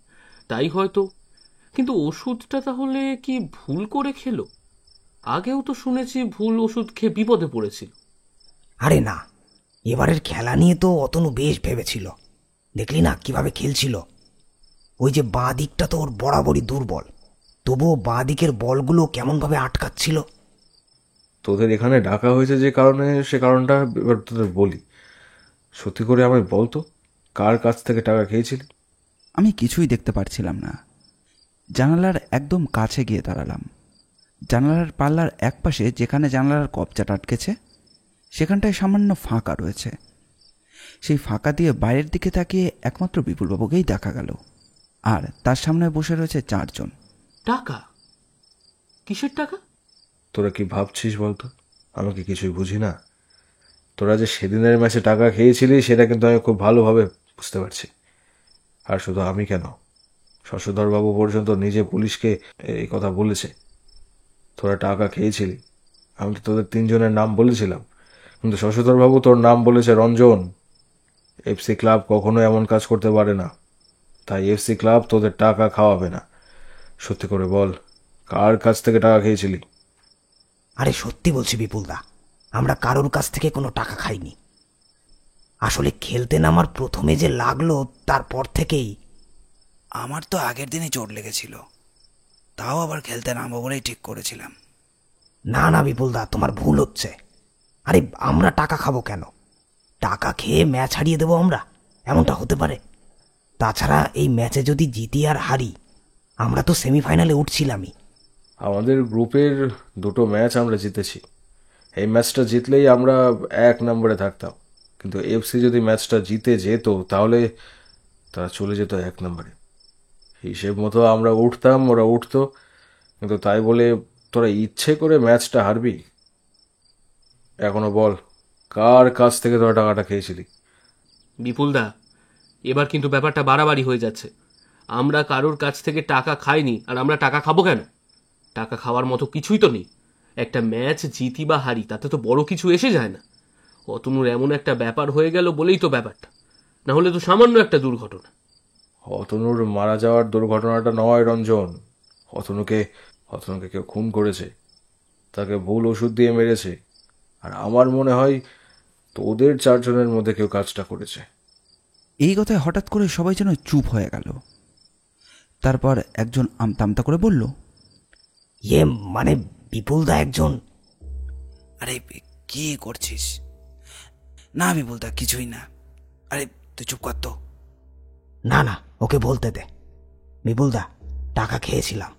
তাই হয়তো। কিন্তু ওষুধটা তাহলে কি ভুল করে খেলো? আগেও তো শুনেছি ভুল ওষুধ খেয়ে বিপদে পড়েছিল। আরে না, এবারের খেলা নিয়ে তো অতনু বেশ ভেবেছিল। দেখলি না কিভাবে খেলছিল? ওই যে বাঁ দিকটা তো ওর বরাবরই দুর্বল, তবুও বাঁ দিকের বলগুলো কেমনভাবে আটকাচ্ছিল। তোদের এখানে ডাকা হয়েছে যে কারণে, সে কারণটা এবার তোদের বলি। সত্যি করে আমায় বলতো, কার কাছ থেকে টাকা খেয়েছিলি? আমি কিছুই দেখতে পারছিলাম না। জানালার একদম কাছে গিয়ে দাঁড়ালাম। জানালার পাল্লার এক পাশে যেখানে জানালার কবজাটা আটকেছে সেখানটায় সামান্য ফাঁকা রয়েছে। সেই ফাঁকা দিয়ে বাইরের দিকে তাকিয়ে একমাত্র বিপুলবাবুকেই দেখা গেল, আর তার সামনে বসে রয়েছে 4 জন। টাকা? কিসের টাকা? তোরা কি ভাবছিস বলতো? আমি কি কিছুই বুঝি না? তোরা যে সেদিনের ম্যাচে টাকা খেয়েছিলি সেটা কিন্তু আমি খুব ভালোভাবে বুঝতে পারছি। আর শুধু আমি কেন, শশধরবাবু পর্যন্ত নিজে পুলিশকে এই কথা বলেছে। তোরা টাকা খেয়েছিলি, আমি তো তোদের 3 জনের নাম বলেছিলাম, কিন্তু শশধরবাবু তোর নাম বলেছে রঞ্জন। এফসি ক্লাব কখনো এমন কাজ করতে পারে না, তাই এফসি ক্লাব তোদের টাকা খাওয়াবে না। সত্যি করে বল, কার কাছ থেকে টাকা খেয়েছিলি? আরে সত্যি বলছি বিপুলদা, আমরা কারোর কাছ থেকে কোনো টাকা খাইনি। আসলে খেলতে নামার প্রথমে যে লাগলো তারপর থেকেই আমার তো আগের দিনই চোট লেগেছিল, তাও আবার খেলতে নামবো বলেই ঠিক করেছিলাম। না না বিপুলদা, তোমার ভুল হচ্ছে। আরে আমরা টাকা খাবো কেন? টাকা খেয়ে ম্যাচ হারিয়ে দেবো আমরা? এমনটা হতে পারে? তাছাড়া এই ম্যাচে যদি জিতি আর হারি, আমরা তো সেমিফাইনালে উঠছিলামই। আমাদের গ্রুপের 2টো ম্যাচ আমরা জিতেছি। এই ম্যাচটা জিতলেই আমরা 1 নম্বরে থাকতাম, কিন্তু এফসি যদি ম্যাচটা জিতে যেত তাহলে তারা চলে যেত 1 নম্বরে। হিসেব মতো আমরা উঠতাম, ওরা উঠতো, কিন্তু তাই বলে তোরা ইচ্ছে করে ম্যাচটা হারবি? এখনো বল, কার কাছ থেকে তোরা টাকাটা খেয়েছিলি? বিপুলদা, এবার কিন্তু ব্যাপারটা বাড়াবাড়ি হয়ে যাচ্ছে। আমরা কারোর কাছ থেকে টাকা খাইনি, আর আমরা টাকা খাবো কেন? টাকা খাওয়ার মতো কিছুই তো নেই। একটা ম্যাচ জিতি বা হারি তাতে তো বড় কিছু এসে যায় না। অতনুর এমন একটা ব্যাপার হয়ে গেল বলেই তো ব্যাপারটা, না হলে তো সামান্য একটা দুর্ঘটনা। অতনুর মারা যাওয়ার দুর্ঘটনাটা নয় রঞ্জন, অতনুকে কেউ খুন করেছে, তাকে ভুল ওষুধ দিয়ে মেরেছে। আর আমার মনে হয় তোদের 4 জনের মধ্যে কেউ কাজটা করেছে। এই কথায় হঠাৎ করে সবাই যেন চুপ হয়ে গেল। তারপর একজন আমতা আমতা করে বলল, মানে বিপুলদা একজন। আরে কি করছিস? না বিপুলদা, কিছুই না। আরে তুই চুপ কর তো। না না, ওকে বলতে দে। বিপুলদা, টাকা খেয়েছিলাম,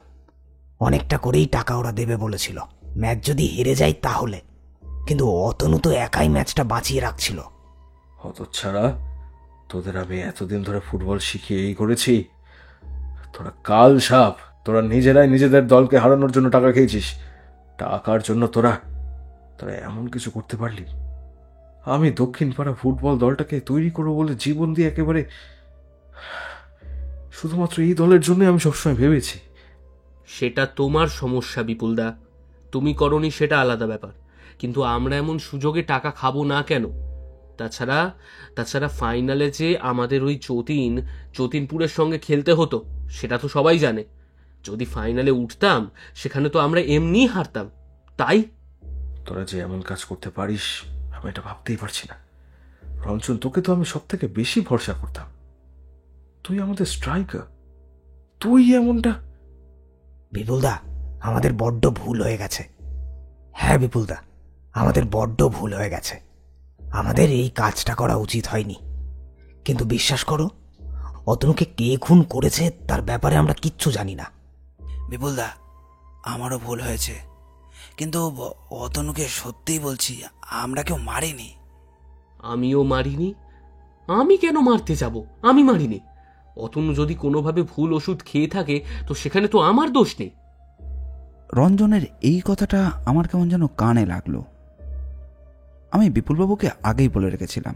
অনেকটা করেই টাকা ওরা দেবে বলেছিল ম্যাচ যদি হেরে যায় তাহলে, কিন্তু অতনু তো একাই ম্যাচটা বাঁচিয়ে রাখছিল। হতচ্ছাড়া, তোদের আমি এতদিন ধরে ফুটবল শিখিয়ে এই করেছি, তোরা কাল সাপ। তোরা নিজেরাই নিজেদের দলকে হারানোর জন্য টাকা খেয়েছিস। টাকার জন্য তোরা এমন কিছু করতে পারলি? আমি দক্ষিণ পাড়া ফুটবল দলটাকে তৈরি করবো বলে জীবন দিয়ে একেবারে শুধুমাত্র এই দলের জন্য আমি সবসময় ভেবেছি। সেটা তোমার সমস্যা বিপুলদা, তুমি করনি সেটা আলাদা ব্যাপার, কিন্তু আমরা এমন সুযোগে টাকা খাবো না কেন? তাছাড়া ফাইনালে যে আমাদের ওই যতীনপুরের সঙ্গে খেলতে হতো সেটা তো সবাই জানে। যদি ফাইনালে উঠতাম সেখানে তো আমরা এমনি হারতাম। তাই তোরা যে এমন কাজ করতে পারিস আমি এটা ভাবতেই পারছি না। রঞ্জন, তোকে তো আমি সব থেকে বেশি ভরসা করতাম, তুই আমাদের স্ট্রাইকার, তুই এমনটা। বিপুলদা, আমাদের বড্ড ভুল হয়ে গেছে। হ্যাঁ বিপুলদা, আমাদের বড্ড ভুল হয়ে গেছে। আমাদের এই কাজটা করা উচিত হয়নি। কিন্তু বিশ্বাস করো, অতনুকে কে খুন করেছে তার ব্যাপারে আমরা কিচ্ছু জানি না। বিপুলদা, আমারও ভুল হয়েছে, কিন্তু অতনুকে সত্যিই বলছি, আমরা কেউ মারিনি। আমিও মারিনি। আমি কেন মারতে যাব? আমি মারিনি। অতনু যদি কোনোভাবে ভুল ওষুধ খেয়ে থাকে তো সেখানে তো আমার দোষ নেই। রঞ্জনের এই কথাটা আমার কেমন যেন কানে লাগলো। আমি বিপুলবাবুকে আগেই বলে রেখেছিলাম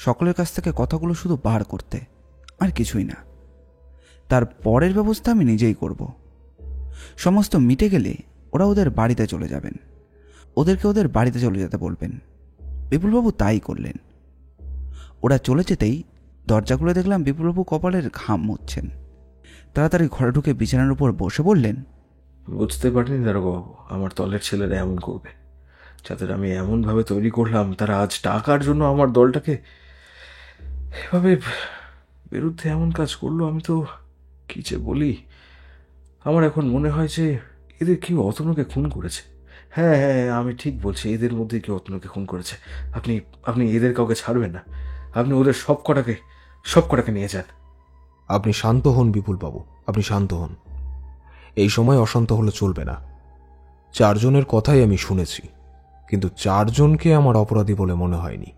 সকলের কাছ থেকে কথাগুলো শুধু বার করতে, আর কিছুই না। তার পরের ব্যবস্থা আমি নিজেই করব। সমস্ত মিটে গেলে ওরা ওদের বাড়িতে চলে যাবেন, ওদেরকে ওদের বাড়িতে চলে যেতে বলবেন। বিপুলবাবু তাই করলেন। ওরা চলে যেতেই দরজা খুলে দেখলাম বিপুলবাবু কপালের ঘাম মুছছেন। তাড়াতাড়ি ঘরে ঢুকে বিছানার উপর বসে বললেন, বুঝতে পারিনি দারোগাবু আমার দলের ছেলেরা এমন করবে। যাদের আমি এমনভাবে তৈরি করলাম তারা আজ টাকার জন্য আমার দলটাকে এভাবে বিরুদ্ধে এমন কাজ করলো। আমি তো কি যে বলি, আমার এখন মনে হয় যে এদের কেউ অতনুকে খুন করেছে। হ্যাঁ হ্যাঁ, আমি ঠিক বলছি, এদের মধ্যে কেউ অতনুকে খুন করেছে। আপনি এদের কাউকে ছাড়বেন না, আপনি ওদের সব কটাকে নিয়ে যান। আপনি শান্ত হন বিপুলবাবু, আপনি শান্ত হন। এই সময় অশান্ত হলে চলবে না। 4 জনের কথাই আমি শুনেছি, কিন্তু 4 জনকে আমার অপরাধী বলে মনে হয়নি।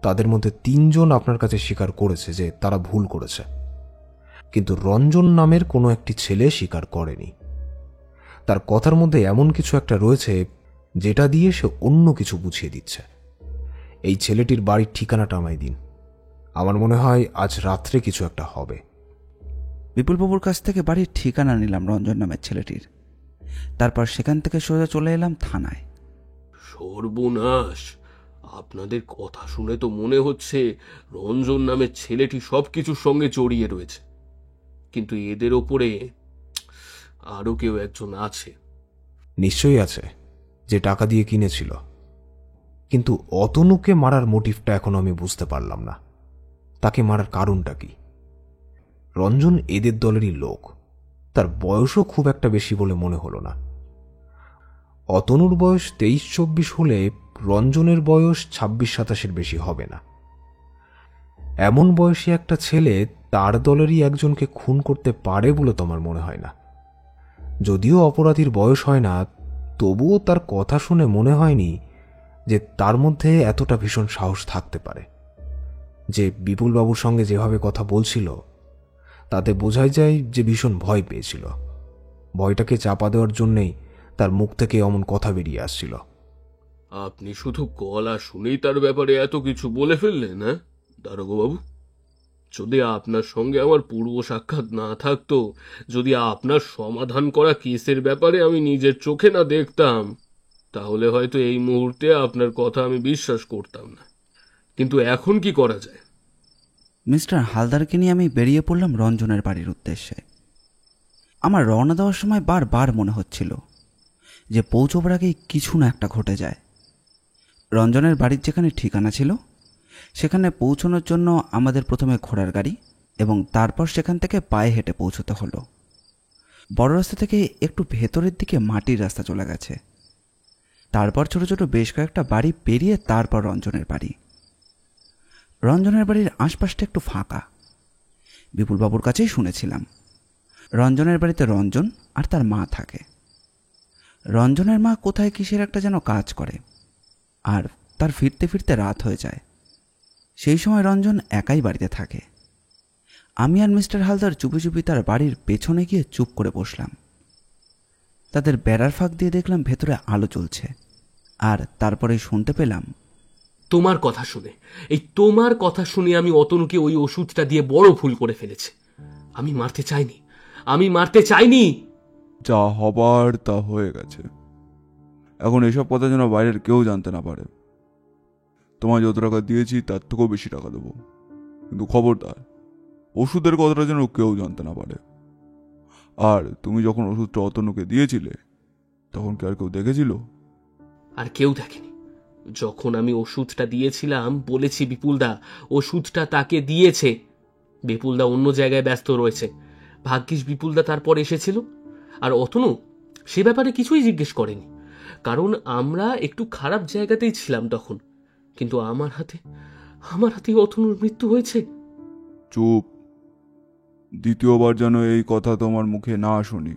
তাদের মধ্যে 3 জন আপনার কাছে স্বীকার করেছে যে তারা ভুল করেছে, কিন্তু রঞ্জন নামের কোনো একটি ছেলে স্বীকার করেনি। তার কথার মধ্যে এমন কিছু একটা রয়েছে যেটা দিয়ে সে অন্য কিছু বুঝিয়ে দিচ্ছে। এই ছেলেটির বাড়ির ঠিকানাটা আমায় দিন। আমার মনে হয় আজ রাত্রে কিছু একটা হবে। বিপুলবাবুর কাছ থেকে বাড়ির ঠিকানা নিলাম রঞ্জন নামের ছেলেটির। তারপর সেখান থেকে সোজা চলে এলাম থানায়। সর্বনাশ! আপনাদের কথা শুনে তো মনে হচ্ছে রঞ্জন নামের ছেলেটি সবকিছুর সঙ্গে জড়িয়ে রয়েছে, কিন্তু এদের ওপরে আরো কেউ একজন আছে। নিশ্চয়ই আছে, যে টাকা দিয়ে কিনেছিল। কিন্তু অতনুকে মারার মোটিভটা এখনো আমি বুঝতে পারলাম না। তাকে মারার কারণটা কি? রঞ্জন এদের দলেরই লোক, তার বয়সও খুব একটা বেশি বলে মনে হলো না। অতনুর বয়স 23-24 হলে রঞ্জনের বয়স 26-27-এর বেশি হবে না। এমন বয়সী একটা ছেলে তার দলেরই একজনকে খুন করতে পারে বলে তো আমার মনে হয় না। যদিও অপরাধীর বয়স হয় না, তবুও তার কথা শুনে মনে হয়নি যে তার মধ্যে এতটা ভীষণ সাহস থাকতে পারে। যে বিপুলবাবুর সঙ্গে যেভাবে কথা বলছিল তাতে বোঝাই যায় যে ভীষণ ভয় পেয়েছিল। ভয়টাকে চাপা দেওয়ার জন্যেই তার মুখ থেকে অমন কথা বেরিয়ে আসছিল। আপনি শুধু গলা শুনেই তার ব্যাপারে এত কিছু বলে ফেললেন, হ্যাঁ দারোগাবাবু? যদি আপনার সঙ্গে আমার পূর্ব সাক্ষাৎ না থাকতো, যদি আপনার সমাধান করা কেসের ব্যাপারে আমি নিজের চোখে না দেখতাম, তাহলে হয়তো এই মুহূর্তে আপনার কথা আমি বিশ্বাস করতাম না। কিন্তু এখন কি করা যায়? মিস্টার হালদারকে নিয়ে আমি বেরিয়ে পড়লাম রঞ্জনের বাড়ির উদ্দেশ্যে। আমার রওনা দেওয়ার সময় বারবার মনে হচ্ছিল যে পৌঁছবার আগেই কিছু না একটা ঘটে যায়। রঞ্জনের বাড়ির যেখানে ঠিকানা ছিল সেখানে পৌঁছানোর জন্য আমাদের প্রথমে ঘোড়ার গাড়ি এবং তারপর সেখান থেকে পায়ে হেঁটে পৌঁছতে হলো। বড় রাস্তা থেকে একটু ভেতরের দিকে মাটির রাস্তা চলে গেছে। তারপর ছোট ছোট বেশ কয়েকটা বাড়ি পেরিয়ে তারপর রঞ্জনের বাড়ি। রঞ্জনের বাড়ির আশপাশটা একটু ফাঁকা। বিপুলবাবুর কাছেই শুনেছিলাম রঞ্জনের বাড়িতে রঞ্জন আর তার মা থাকে। রঞ্জনের মা কোথায় কিসের একটা যেন কাজ করে, আর তার ফিরতে ফিরতে রাত হয়ে যায়। সেই সময় রঞ্জন একাই বাড়িতে থাকে। আমি আর মিস্টার হালদার চুপি চুপি তার বাড়ির পেছনে গিয়ে চুপ করে বসলাম। তাদের বেড়ার ফাঁক দিয়ে দেখলাম ভেতরে আলো জ্বলছে, আর তারপরে শুনতে পেলাম, তোমার কথা শুনে আমি অতনুকে ওই ওষুধটা দিয়ে বড় ভুল করে ফেলেছি। আমি মারতে চাইনি। যা হবার তা হয়ে গেছে। এখন এসব কথা যেন বাইরের কেউ জানতে না পারে। তোমায় যত টাকা দিয়েছি তার থেকেও বেশি টাকা দেবো, কিন্তু খবরদার ওষুধের কথাটা যেন কেউ জানতে না পারে। আর তুমি যখন ওষুধটা অতনুকে দিয়েছিলে তখন কি আর কেউ দেখেছিল? আর কেউ দেখেনি। যখন আমি ওষুধটা দিয়েছিলাম বলেছি বিপুলদা ওষুধটা তাকে দিয়েছে। বিপুলদা অন্য জায়গায় ব্যস্ত রয়েছে। ভাগ্যিস বিপুলদা তারপর এসেছিল। আর অতনু সে ব্যাপারে কিছুই জিজ্ঞেস করেনি, কারণ আমরা একটু খারাপ জায়গাতেই ছিলাম তখন। কিন্তু আমার হাতে অতনুর মৃত্যু হয়েছে। চুপ। দ্বিতীয়বার যেন এই কথা তোমার মুখে না শুনি।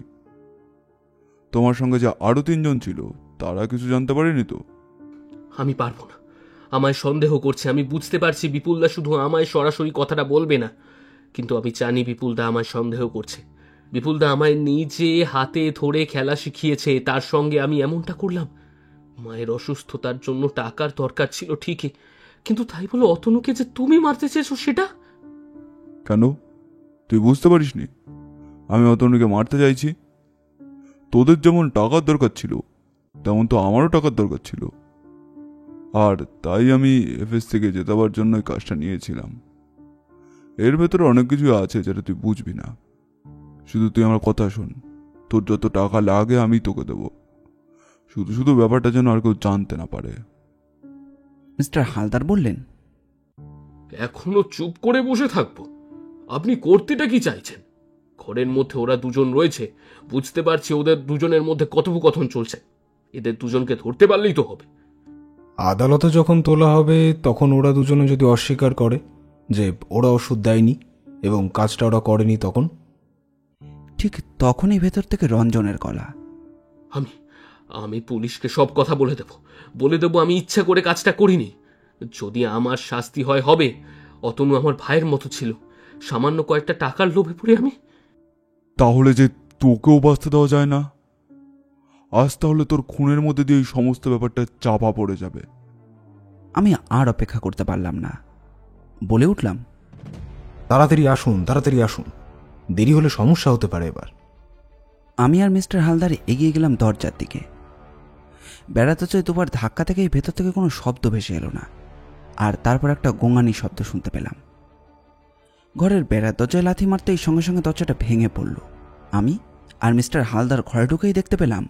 তোমার সঙ্গে যে আরো 3 জন ছিল তারা কিছু জানতে পারেনি তো? আমি পারবো না। আমায় সন্দেহ করছে। আমি বুঝতে পারছি বিপুলদা শুধু আমায় সরাসরি কথাটা বলবে না, কিন্তু আমি জানি বিপুলদা আমায় সন্দেহ করছে। বিপুলদা আমায় নিজে হাতে ধরে খেলা শিখিয়েছে, তার সঙ্গে আমি এমনটা করলাম। মায়ের অসুস্থতার জন্য টাকার দরকার ছিল ঠিকই, কিন্তু তাই বলে অতনুকে যে তুমি মারতে চেয়েছো সেটা কেন? তুই বুঝতে পারিসনি আমি অতনুকে মারতে চাইছি? তোদের যেমন টাকার দরকার ছিল তেমন তো আমারও টাকার দরকার ছিল, আর তাই আমি এফএস থেকে জেতাবার জন্য কাজটা নিয়েছিলাম। এর ভেতরে অনেক কিছু আছে যেটা তুই বুঝবি না। শুধু তুই আমার কথা শোন। তোর যত টাকা লাগে আমি তোকে দেবো, শুধু শুধু ব্যাপারটা যেন আর কেউ জানতে না পারে। মিস্টার হালদার বললেন, এখনো চুপ করে বসে থাকবো? আপনি করতেটা কি চাইছেন? ঘরের মধ্যে ওরা দুজন রয়েছে, বুঝতে পারছি ওদের দুজনের মধ্যে কথোপকথন চলছে। এদের দুজনকে ধরতে পারলেই তো হবে। আদালতে যখন তোলা হবে তখন ওরা দুজনে যদি অস্বীকার করে যে ওরা ওষুধ দেয়নি এবং কাজটা ওরা করেনি, তখন ঠিক তখনই ভেতর থেকে রঞ্জনের গলা, আমি পুলিশকে সব কথা বলে দেব আমি ইচ্ছা করে কাজটা করিনি। যদি আমার শাস্তি হয় হবে। অতনু আমার ভাইয়ের মতো ছিল। সামান্য কয়েকটা টাকার লোভে পড়ে আমি। তাহলে যে তোকেও বাঁচতে দেওয়া যায় না, আজ তাহলে তোর খুনের মধ্যে দিয়ে এই সমস্ত ব্যাপারটা চাপা পড়ে যাবে। আমি আর অপেক্ষা করতে পারলাম না, বলে উঠলাম, তাড়াতাড়ি আসুন, তাড়াতাড়ি আসুন, দেরি হলে সমস্যা হতে পারে এবার। আমি আর মিস্টার হালদার এগিয়ে গেলাম দরজার দিকে। বেড়াতে দুবার ধাক্কা থেকেই ভেতর থেকে কোনো শব্দ ভেসে এলো না, আর তারপর একটা গোঙানি শব্দ শুনতে পেলাম। ঘরের বেড়ার দরজায় লাথি মারতেই সঙ্গে সঙ্গে দরজাটা ভেঙে পড়ল। আমি আর মিস্টার হালদার ঘরে ঢুকেই দেখতে পেলাম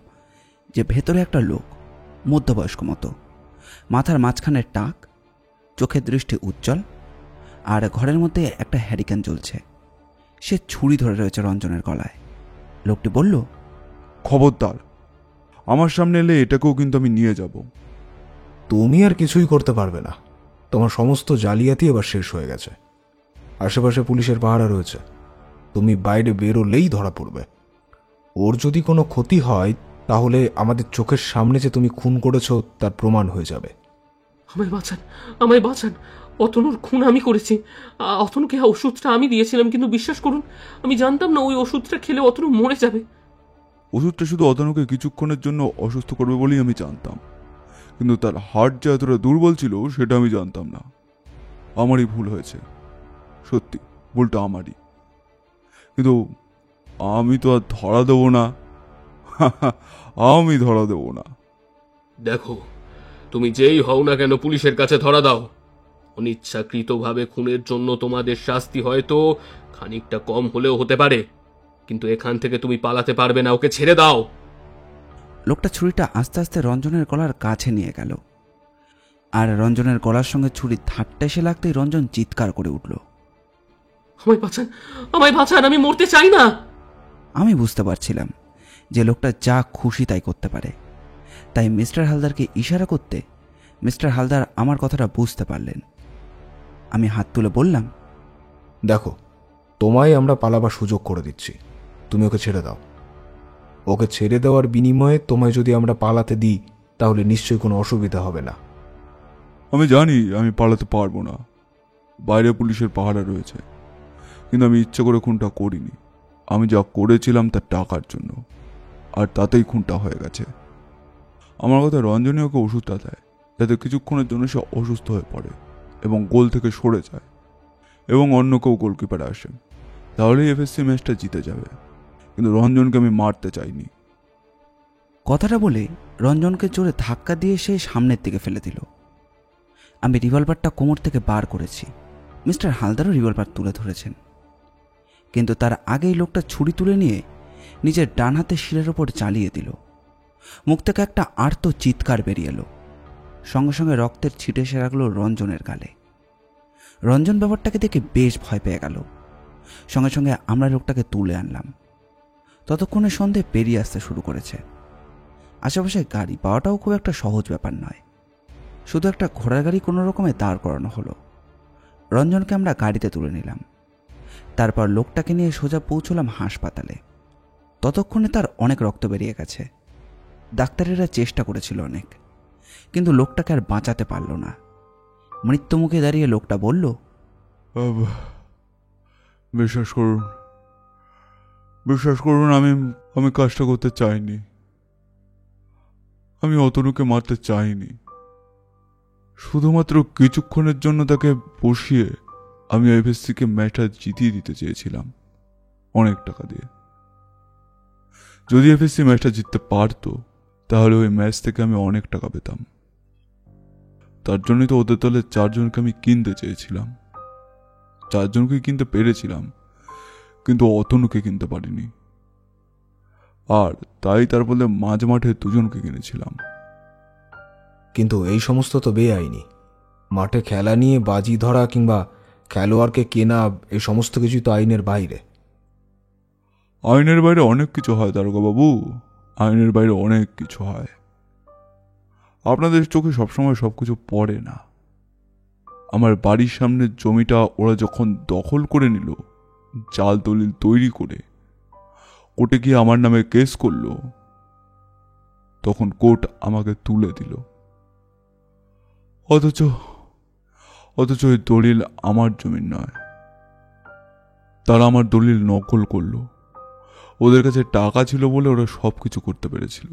যে ভেতরে একটা লোক, মধ্যবয়স্ক মতো, মাথার মাঝখানের টাক, চোখের দৃষ্টি উজ্জ্বল, আর ঘরের মধ্যে একটা হ্যারিকেন জ্বলছে। সে ছুরি ধরে রয়েছে রঞ্জনের গলায়। লোকটি বলল, খবরদার, আমার সামনে এলে এটাকেও কিন্তু আমি নিয়ে যাব। তুমি আর কিছুই করতে পারবে না, তোমার সমস্ত জালিয়াতি এবার শেষ হয়ে গেছে। আশেপাশে পুলিশের পাহারা রয়েছে, তুমি বাইরে বেরোলেই ধরা পড়বে। ওর যদি কোনো ক্ষতি হয় তাহলে আমাদের চোখের সামনে যে তুমি খুন করেছো তার প্রমাণ হয়ে যাবে। আমায় বাঁচান, আমায় বাঁচান। অতনুর খুন আমি করেছি। অতনুকে ওষুধটা আমি দিয়েছিলাম, কিন্তু বিশ্বাস করুন আমি জানতাম না ওই ওষুধটা খেলে অতনু মরে যাবে। ওষুধটা শুধু অতনুকে কিছুক্ষণের জন্য অসুস্থ করবে বলেই আমি জানতাম, কিন্তু তার হার্ট যে এতটা দুর্বল ছিল সেটা আমি জানতাম না। আমারই ভুল হয়েছে, সত্যি ভুলটা আমারই। কিন্তু আমি তো আর ধরা দেবো না, আমি ধরা দেবো না। দেখো, তুমি যেই হও না কেন পুলিশের কাছে ধরা দাও। অনিচ্ছাকৃতভাবে খুনের জন্য তোমাদের শাস্তি হয়তো খানিকটা কম হলেও হতে পারে, কিন্তু এখান থেকে তুমি পালাতে পারবে না। ওকে ছেড়ে দাও। লোকটা ছুরিটা আস্তে আস্তে রঞ্জনের গলার কাছে নিয়ে গেল, আর রঞ্জনের গলার সঙ্গে ছুরি ধারটা এসে লাগতেই রঞ্জন চিৎকার করে উঠল, আমায় বাঁচান, আমায় বাঁচান, আমি মরতে চাই না। আমি বুঝতে পারছিলাম যে লোকটা যা খুশি তাই করতে পারে, তাই মিস্টার হালদারকে ইশারা করতে মিস্টার হালদার আমার কথাটা বুঝতে পারলেন। আমি হাত তুলে বললাম, দেখো, তোমায় আমরা পালাবার সুযোগ করে দিচ্ছি, তুমি ওকে ছেড়ে দাও। ওকে ছেড়ে দেওয়ার বিনিময়ে তোমায় যদি আমরা পালাতে দিই তাহলে নিশ্চয়ই কোনো অসুবিধা হবে না। আমি জানি আমি পালাতে পারবো না, বাইরে পুলিশের পাহারা রয়েছে, কিন্তু আমি ইচ্ছে করে খুনটা করিনি। আমি যা করেছিলাম তার টাকার জন্য, আর তাতেই খুনটা হয়ে গেছে। আমার কথা, রঞ্জনী ওকে ওষুধটা দেয় যাতে কিছুক্ষণের জন্য সে অসুস্থ হয়ে পড়ে এবং গোল থেকে সরে যায়, এবং অন্য কেউ গোলকিপারে আসে, তাহলেই এফএসসি ম্যাচটা জিতে যাবে। কিন্তু রঞ্জনকে আমি মারতে চাইনি। কথাটা বলে রঞ্জনকে জোরে ধাক্কা দিয়ে সে সামনের দিকে ফেলে দিল। আমি রিভলভারটা কোমর থেকে বার করেছি, মিস্টার হালদারও রিভলভার তুলে ধরেছেন, কিন্তু তার আগেই লোকটা ছুরি তুলে নিয়ে নিজের ডান হাতে শিরের ওপর চালিয়ে দিল। মুখ থেকে একটা আর্ত চিৎকার বেরিয়ে এলো, সঙ্গে সঙ্গে রক্তের ছিটে এসে রাখলো রঞ্জনের গালে। রঞ্জন ব্যাপারটাকে দেখে বেশ ভয় পেয়ে গেল। সঙ্গে সঙ্গে আমরা লোকটাকে তুলে আনলাম। ততক্ষণে সন্ধে পেরিয়ে আসতে শুরু করেছে। আশেপাশে গাড়ি পাওয়াটাও খুব একটা সহজ ব্যাপার নয়। শুধু একটা ঘোড়ার গাড়ি কোনো রকমে দাঁড় করানো হলো। রঞ্জনকে আমরা গাড়িতে তুলে নিলাম, তারপর লোকটাকে নিয়ে সোজা পৌঁছলাম হাসপাতালে। ততক্ষণে তার অনেক রক্ত বেরিয়ে গেছে। ডাক্তারেরা চেষ্টা করেছিল অনেক, কিন্তু লোকটাকে আর বাঁচাতে পারল না। মৃত্যুমুখে দাঁড়িয়ে লোকটা বলল, বিশ্বাস করুন, বিশ্বাস করুন, আমি কাজটা করতে চাইনি। আমি অতনুকে মারতে চাইনি। শুধুমাত্র কিছুক্ষণের জন্য তাকে বসিয়ে আমি এফএসসিকে ম্যাচটা জিতিয়ে দিতে চেয়েছিলাম অনেক টাকা দিয়ে। যদি এফএসসি ম্যাচটা জিততে পারতো তাহলে ওই ম্যাচ থেকে আমি অনেক টাকা পেতাম। তার জন্যই তো ওদের দলের 4 জনকে আমি কিনতে চেয়েছিলাম। 4 জনকে কিনতে পেরেছিলাম, কিন্তু অতনুকে কিনতে পারিনি। আর তাই তার বলে মাঝ মাঠে 2 জনকে কিনেছিলাম। কিন্তু এই সমস্ত তো বেআইনি। মাঠে খেলা নিয়ে বাজি ধরা কিংবা খেলোয়াড়কে কেনা, এই সমস্ত কিছুই তো আইনের বাইরে। আইনের বাইরে অনেক কিছু হয় দারোগাবাবু, আইনের বাইরে অনেক কিছু হয়। আপনাদের চোখে সবসময় সবকিছু পড়ে না। আমার বাড়ির সামনের জমিটা ওরা যখন দখল করে নিল, জাল দলিল তৈরি করে কোর্টে গিয়ে আমার নামে কেস করলো, তখন কোর্ট আমাকে তুলে দিল। অথচ ওই দলিল আমার জমির নয়। তারা আমার দলিল নকল করলো। ওদের কাছে টাকা ছিল বলে ওরা সবকিছু করতে পেরেছিল,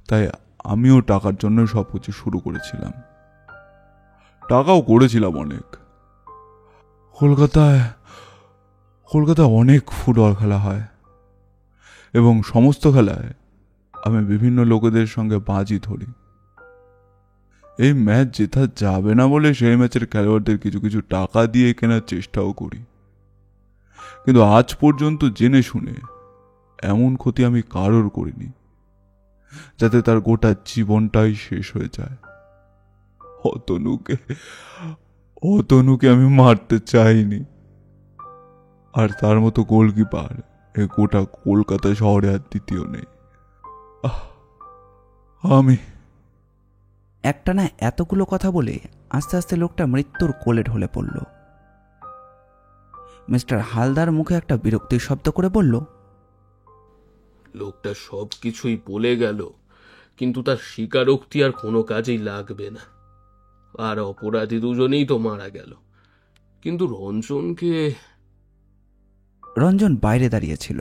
তাই আমিও টাকার জন্য সব কিছু শুরু করেছিলাম। টাকাও করেছিলাম অনেক। কলকাতায় অনেক ফুটবল খেলা হয় এবং সমস্ত খেলায় আমি বিভিন্ন লোকেদের সঙ্গে বাজি ধরি। এই ম্যাচ জেতা যাবে না বলে সেই ম্যাচের খেলোয়াড়দের কিছু কিছু টাকা দিয়ে কেনার চেষ্টাও করি, কিন্তু আজ পর্যন্ত জেনে শুনে এমন ক্ষতি আমি কারোর করিনি যাতে তার গোটা জীবনটাই শেষ হয়ে যায়। অতনুকে আমি মারতে চাইনি, আর তার মতো গোলকিপার এ গোটা কলকাতা শহরে আর দ্বিতীয় নেই। আমি একটানা এতগুলো কথা বলে আস্তে আস্তে লোকটা মৃত্যুর কোলে ঢলে পড়ল। মিস্টার হালদার মুখে একটা বিরক্তির শব্দ করে বলল, লোকটা সব কিছুই বলে গেল, কিন্তু তার স্বীকারোক্তি আর কোনো কাজেই লাগবে না। আর অপরাধী দুজনেই তো মারা গেল, কিন্তু রঞ্জন বাইরে দাঁড়িয়েছিল।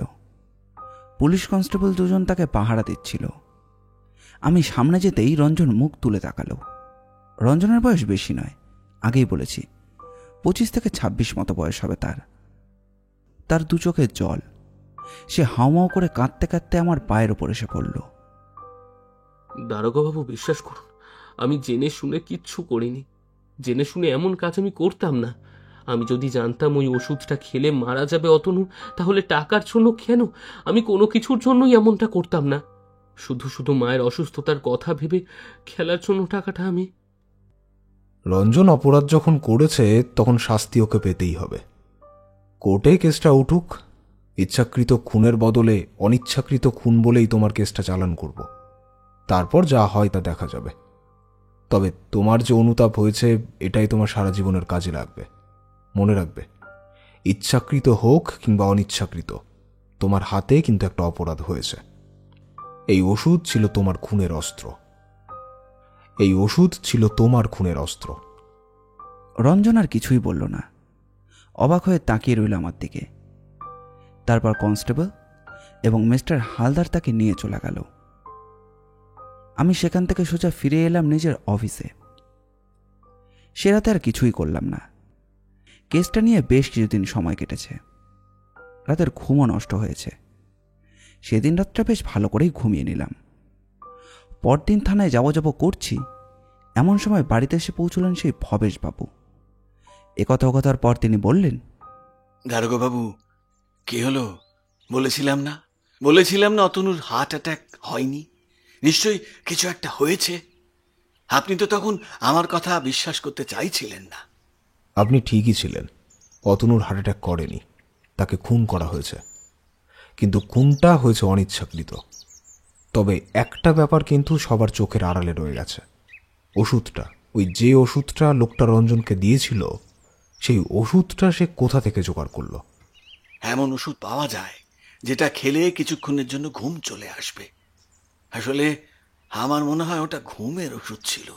পুলিশ কনস্টেবল দুজন তাকে পাহারা দিচ্ছিল। আমি সামনে যেতেই রঞ্জন মুখ তুলে তাকালো। রঞ্জনের বয়স বেশি নয়, আগেই বলেছি 25 থেকে 26 মতো বয়স হবে তার দু চোখে জল। সে হাউমাউ করে কাঁদতে কাঁদতে আমার পায়ের ওপর এসে পড়ল। দারোগাবাবু, বিশ্বাস করুন, আমি জেনে শুনে কিচ্ছু করিনি। জেনে শুনে এমন কাজ আমি করতাম না। আমি যদি জানতাম ওই ওষুধটা খেলে মারা যাবে অতনু, তাহলে টাকার জন্য কেন, আমি কোনো কিছুর জন্যই এমনটা করতাম না। শুধু শুধু মায়ের অসুস্থতার কথা ভেবে খেলার জন্য টাকাটা আমি। রঞ্জন অপরাধ যখন করেছে তখন শাস্তি ওকে পেতেই হবে। কোর্টে কেসটা উঠুক। ইচ্ছাকৃত খুনের বদলে অনিচ্ছাকৃত খুন বলেই তোমার কেসটা চালান করব। তারপর যা হয় তা দেখা যাবে। তবে তোমার যে অনুতাপ হয়েছে এটাই তোমার সারা জীবনের কাজে লাগবে। মনে রাখবে, ইচ্ছাকৃত হোক কিংবা অনিচ্ছাকৃত, তোমার হাতে কিন্তু একটা অপরাধ হয়েছে। এই ওষুধ ছিল তোমার খুনের অস্ত্র। রঞ্জন আর কিছুই বলল না, অবাক হয়ে তাকিয়ে রইল আমার দিকে। তারপর কনস্টেবল এবং মিস্টার হালদার তাকে নিয়ে চলে গেল। আমি সেখান থেকে সোজা ফিরে এলাম নিজের অফিসে। সে রাতে আর কিছুই করলাম না। কেসটা নিয়ে বেশ কিছুদিন সময় কেটেছে। রাতের ঘুমও নষ্ট হয়েছে। সেদিন রাতটা বেশ ভালো করেই ঘুমিয়ে নিলাম। পরদিন থানায় যাব করছি, এমন সময় বাড়িতে এসে পৌঁছলেন সেই ভবেশবাবু। একথার পর তিনি বললেন, দারোগাবাবু, কি হলো? বলেছিলাম না অতনুর হার্ট অ্যাটাক হয়নি? নিশ্চয়ই কিছু একটা হয়েছে। আপনি তো তখন আমার কথা বিশ্বাস করতে চাইছিলেন না। আপনি ঠিকই ছিলেন। অতনুর হার্ট অ্যাটাক করেনি, তাকে খুন করা হয়েছে। কিন্তু খুনটা হয়েছে অনিচ্ছাকৃত। তবে একটা ব্যাপার কিন্তু সবার চোখের আড়ালে রয়ে গেছে। ওষুধটা, যে ওষুধটা লোকটা রঞ্জনকে দিয়েছিল, সেই ওষুধটা সে কোথা থেকে জোগাড় করলো? এমন ওষুধ পাওয়া যায় যেটা খেলে কিছুক্ষণের জন্য ঘুম চলে আসবে। আসলে আমার মনে হয় ওটা ঘুমের ওষুধ ছিল।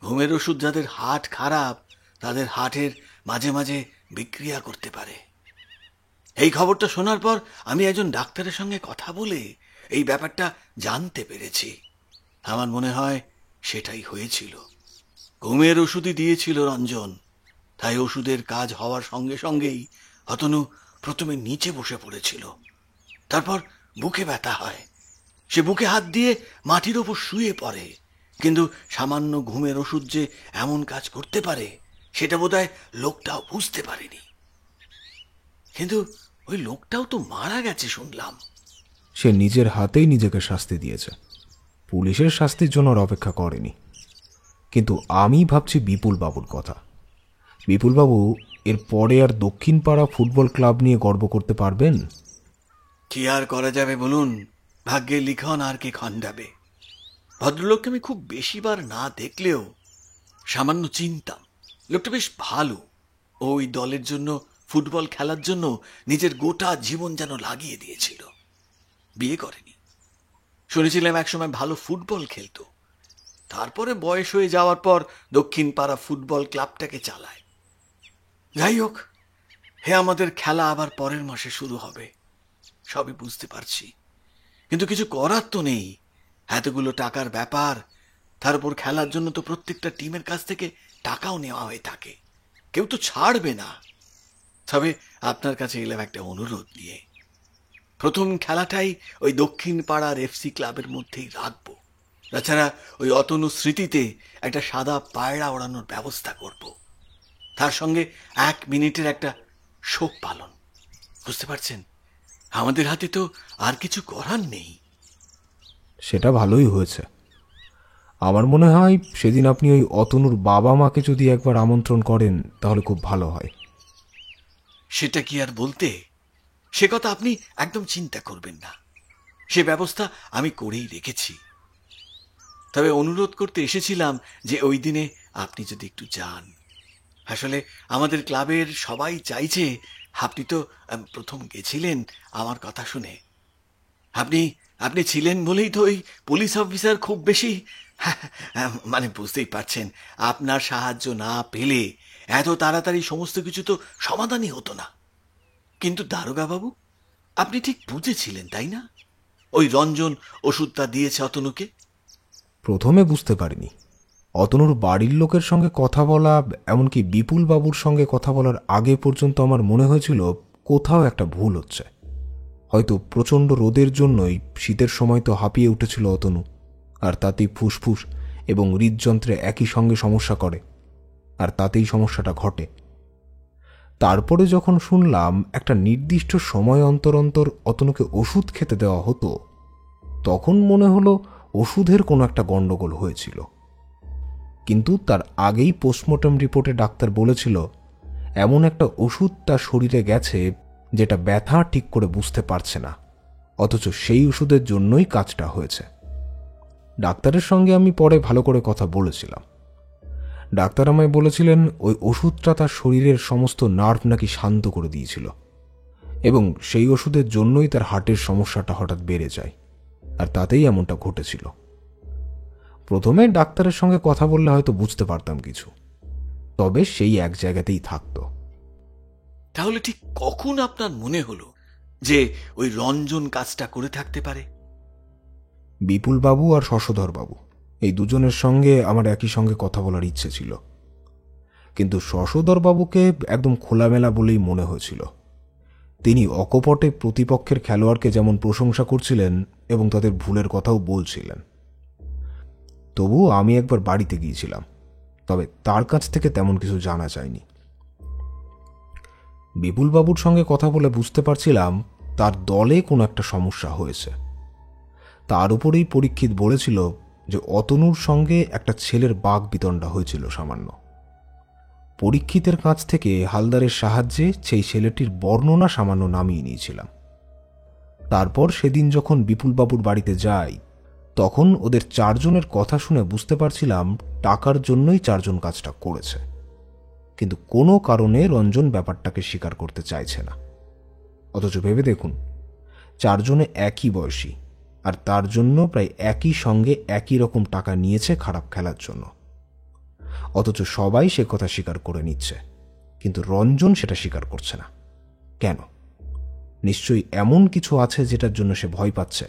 ঘুমের ওষুধ যাদের হার্ট খারাপ, তাদের হার্টের মাঝে মাঝে বিক্রিয়া করতে পারে। এই খবরটা শোনার পর আমি একজন ডাক্তারের সঙ্গে কথা বলে এই ব্যাপারটা জানতে পেরেছি। আমার মনে হয় সেটাই হয়েছিল। ঘুমের ওষুধই দিয়েছিল রঞ্জন। তাই ওষুধের কাজ হওয়ার সঙ্গে সঙ্গেই অতনু প্রথমে নিচে বসে পড়েছিল। তারপর বুকে ব্যথা হয়। সে বুকে হাত দিয়ে মাটির ওপর শুয়ে পড়ে। কিন্তু সামান্য ঘুমের ওষুধ যে এমন কাজ করতে পারে সেটা বোধহয় লোকটাও বুঝতে পারেনি। কিন্তু ওই লোকটাও তো মারা গেছে শুনলাম। সে নিজের হাতেই নিজেকে শাস্তি দিয়েছে। পুলিশের শাস্তির জন্য অপেক্ষা করেনি। কিন্তু আমি ভাবছি বিপুল বাবুর কথা। বিপুলবাবু এর পরে আর দক্ষিণ পাড়া ফুটবল ক্লাব নিয়ে গর্ব করতে পারবেন? কি আর করা যাবে বলুন, ভাগ্যে লিখন আর কে খণ্ডাবে। ভদ্রলোককে আমি খুব বেশিবার না দেখলেও সামান্য চিনতাম। লোকটা বেশ ভালো। ওই দলের জন্য, ফুটবল খেলার জন্য নিজের গোটা জীবন যেন লাগিয়ে দিয়েছিল। বিয়ে করেনি। শুনেছিলাম একসময় ভালো ফুটবল খেলতো। তারপরে বয়স হয়ে যাওয়ার পর দক্ষিণ পাড়া ফুটবল ক্লাবটাকে চালায়। যাই হোক, আমাদের খেলা আবার পরের মাসে শুরু হবে, সবই বুঝতে পারছি। কিন্তু কিছু করার তো নেই। এতগুলো টাকার ব্যাপার, তার উপর খেলার জন্য তো প্রত্যেকটা টিমের কাছ থেকে টাকাও নেওয়া হয়ে থাকে, কেউ তো ছাড়বে না। তবে আপনার কাছে এলাম একটা অনুরোধ নিয়ে। প্রথম খেলাটাই ওই দক্ষিণ পাড়ার এফসি ক্লাবের মধ্যেই রাখবো। তাছাড়া ওই অতনু স্মৃতিতে একটা সাদা পায়রা ওড়ানোর ব্যবস্থা করব। তার সঙ্গে 1 মিনিটের একটা শোক পালন। বুঝতে পারছেন, আমাদের হাতে তো আর কিছু করার নেই। সেটা ভালোই হয়েছে। আমার মনে হয় সেদিন আপনি ওই অতনুর বাবা মাকে যদি একবার আমন্ত্রণ করেন তাহলে খুব ভালো হয়। সেটা কি আর বলতে, সে কথা আপনি একদম চিন্তা করবেন না, সে ব্যবস্থা আমি করেই রেখেছি। তবে অনুরোধ করতে এসেছিলাম যে ওই দিনে আপনি যদি একটু যান। আসলে আমাদের ক্লাবের সবাই চাইছে, আপনি তো প্রথম গেছিলেন আমার কথা শুনে, আপনি ছিলেন বলেই তো ওই পুলিশ অফিসার খুব বেশি মানে বুঝতেই পারছেন, আপনার সাহায্য না পেলে এত তাড়াতাড়ি সমস্ত কিছু তো সমাধানই হতো না। কিন্তু দারোগা বাবু, আপনি ঠিক বুঝেছিলেন তাই না, ওই রঞ্জন ওষুধটা দিয়েছে অতনুকে? প্রথমে বুঝতে পারিনি। অতনুর বাড়ির লোকের সঙ্গে কথা বলা, এমনকি বিপুল বাবুর সঙ্গে কথা বলার আগে পর্যন্ত আমার মনে হয়েছিল কোথাও একটা ভুল হচ্ছে। হয়তো প্রচণ্ড রোদের জন্যই শীতের সময় তো হাঁপিয়ে উঠেছিল অতনু, আর তাতেই ফুসফুস এবং হৃদযন্ত্রে একই সঙ্গে সমস্যা করে, আর তাতেই সমস্যাটা ঘটে। তারপরে যখন শুনলাম একটা নির্দিষ্ট সময় অন্তর অন্তর অতনুকে ওষুধ খেতে দেওয়া হতো, তখন মনে হলো ওষুধের কোনো একটা গণ্ডগোল হয়েছিল। কিন্তু তার আগেই পোস্টমর্টম রিপোর্টে ডাক্তার বলেছিল এমন একটা ওষুধ তার শরীরে গেছে যেটা ব্যথা ঠিক করে বুঝতে পারছে না, অথচ সেই ওষুধের জন্যই কাজটা হয়েছে। ডাক্তারের সঙ্গে আমি পরে ভালো করে কথা বলেছিলাম। ডাক্তার আমায় বলেছিলেন ওই ওষুধটা তার শরীরের সমস্ত নার্ভ নাকি শান্ত করে দিয়েছিল, এবং সেই ওষুধের জন্যই তার হার্টের সমস্যাটা হঠাৎ বেড়ে যায়, আর তাতেই এমনটা ঘটেছিল। প্রথমে ডাক্তারের সঙ্গে কথা বললে হয়তো বুঝতে পারতাম কিছু, তবে সেই এক জায়গাতেই থাকতো। তাহলে ঠিক কখন আপনার মনে হলো যে ওই রঞ্জন কাজটা করে থাকতে পারে? বিপুল বাবু আর শশধর বাবু, এই দুজনের সঙ্গে আমার একই সঙ্গে কথা বলার ইচ্ছে ছিল, কিন্তু শশধর বাবুকে একদম খোলামেলা বলেই মনে হয়েছিল। তিনি অকপটে প্রতিপক্ষের খেলোয়াড়কে যেমন প্রশংসা করছিলেন এবং তাদের ভুলের কথাও বলছিলেন। তবু আমি একবার বাড়িতে গিয়েছিলাম, তবে তার কাছ থেকে তেমন কিছু জানা যায়নি। বিপুল বাবুর সঙ্গে কথা বলে বুঝতে পারছিলাম তার দলে কোনো একটা সমস্যা হয়েছে। তার উপরেই পরীক্ষিত বলেছিল যে অতনুর সঙ্গে একটা ছেলের বাক বিতণ্ডা হয়েছিল সামান্য। পরীক্ষিতের কাছ থেকে হালদারের সাহায্যে সেই ছেলেটির বর্ণনা সামান্য নামিয়ে নিয়েছিলাম। তারপর সেদিন যখন বিপুলবাবুর বাড়িতে যাই, তখন ওদের 4 জনের কথা শুনে বুঝতে পারছিলাম টাকার জন্যই 4 জন কাজটা করেছে, কিন্তু কোনো কারণে রঞ্জন ব্যাপারটাকে স্বীকার করতে চাইছে না। অথচ ভেবে দেখুন, 4 জনে একই বয়সী, আর তার জন্য প্রায় একই সঙ্গে একই রকম টাকা নিয়েছে খারাপ খেলার জন্য, অথচ সবাই সে কথা স্বীকার করে নিচ্ছে, কিন্তু রঞ্জন সেটা স্বীকার করছে না। কেন? নিশ্চয়ই এমন কিছু আছে যেটার জন্য সে ভয় পাচ্ছে,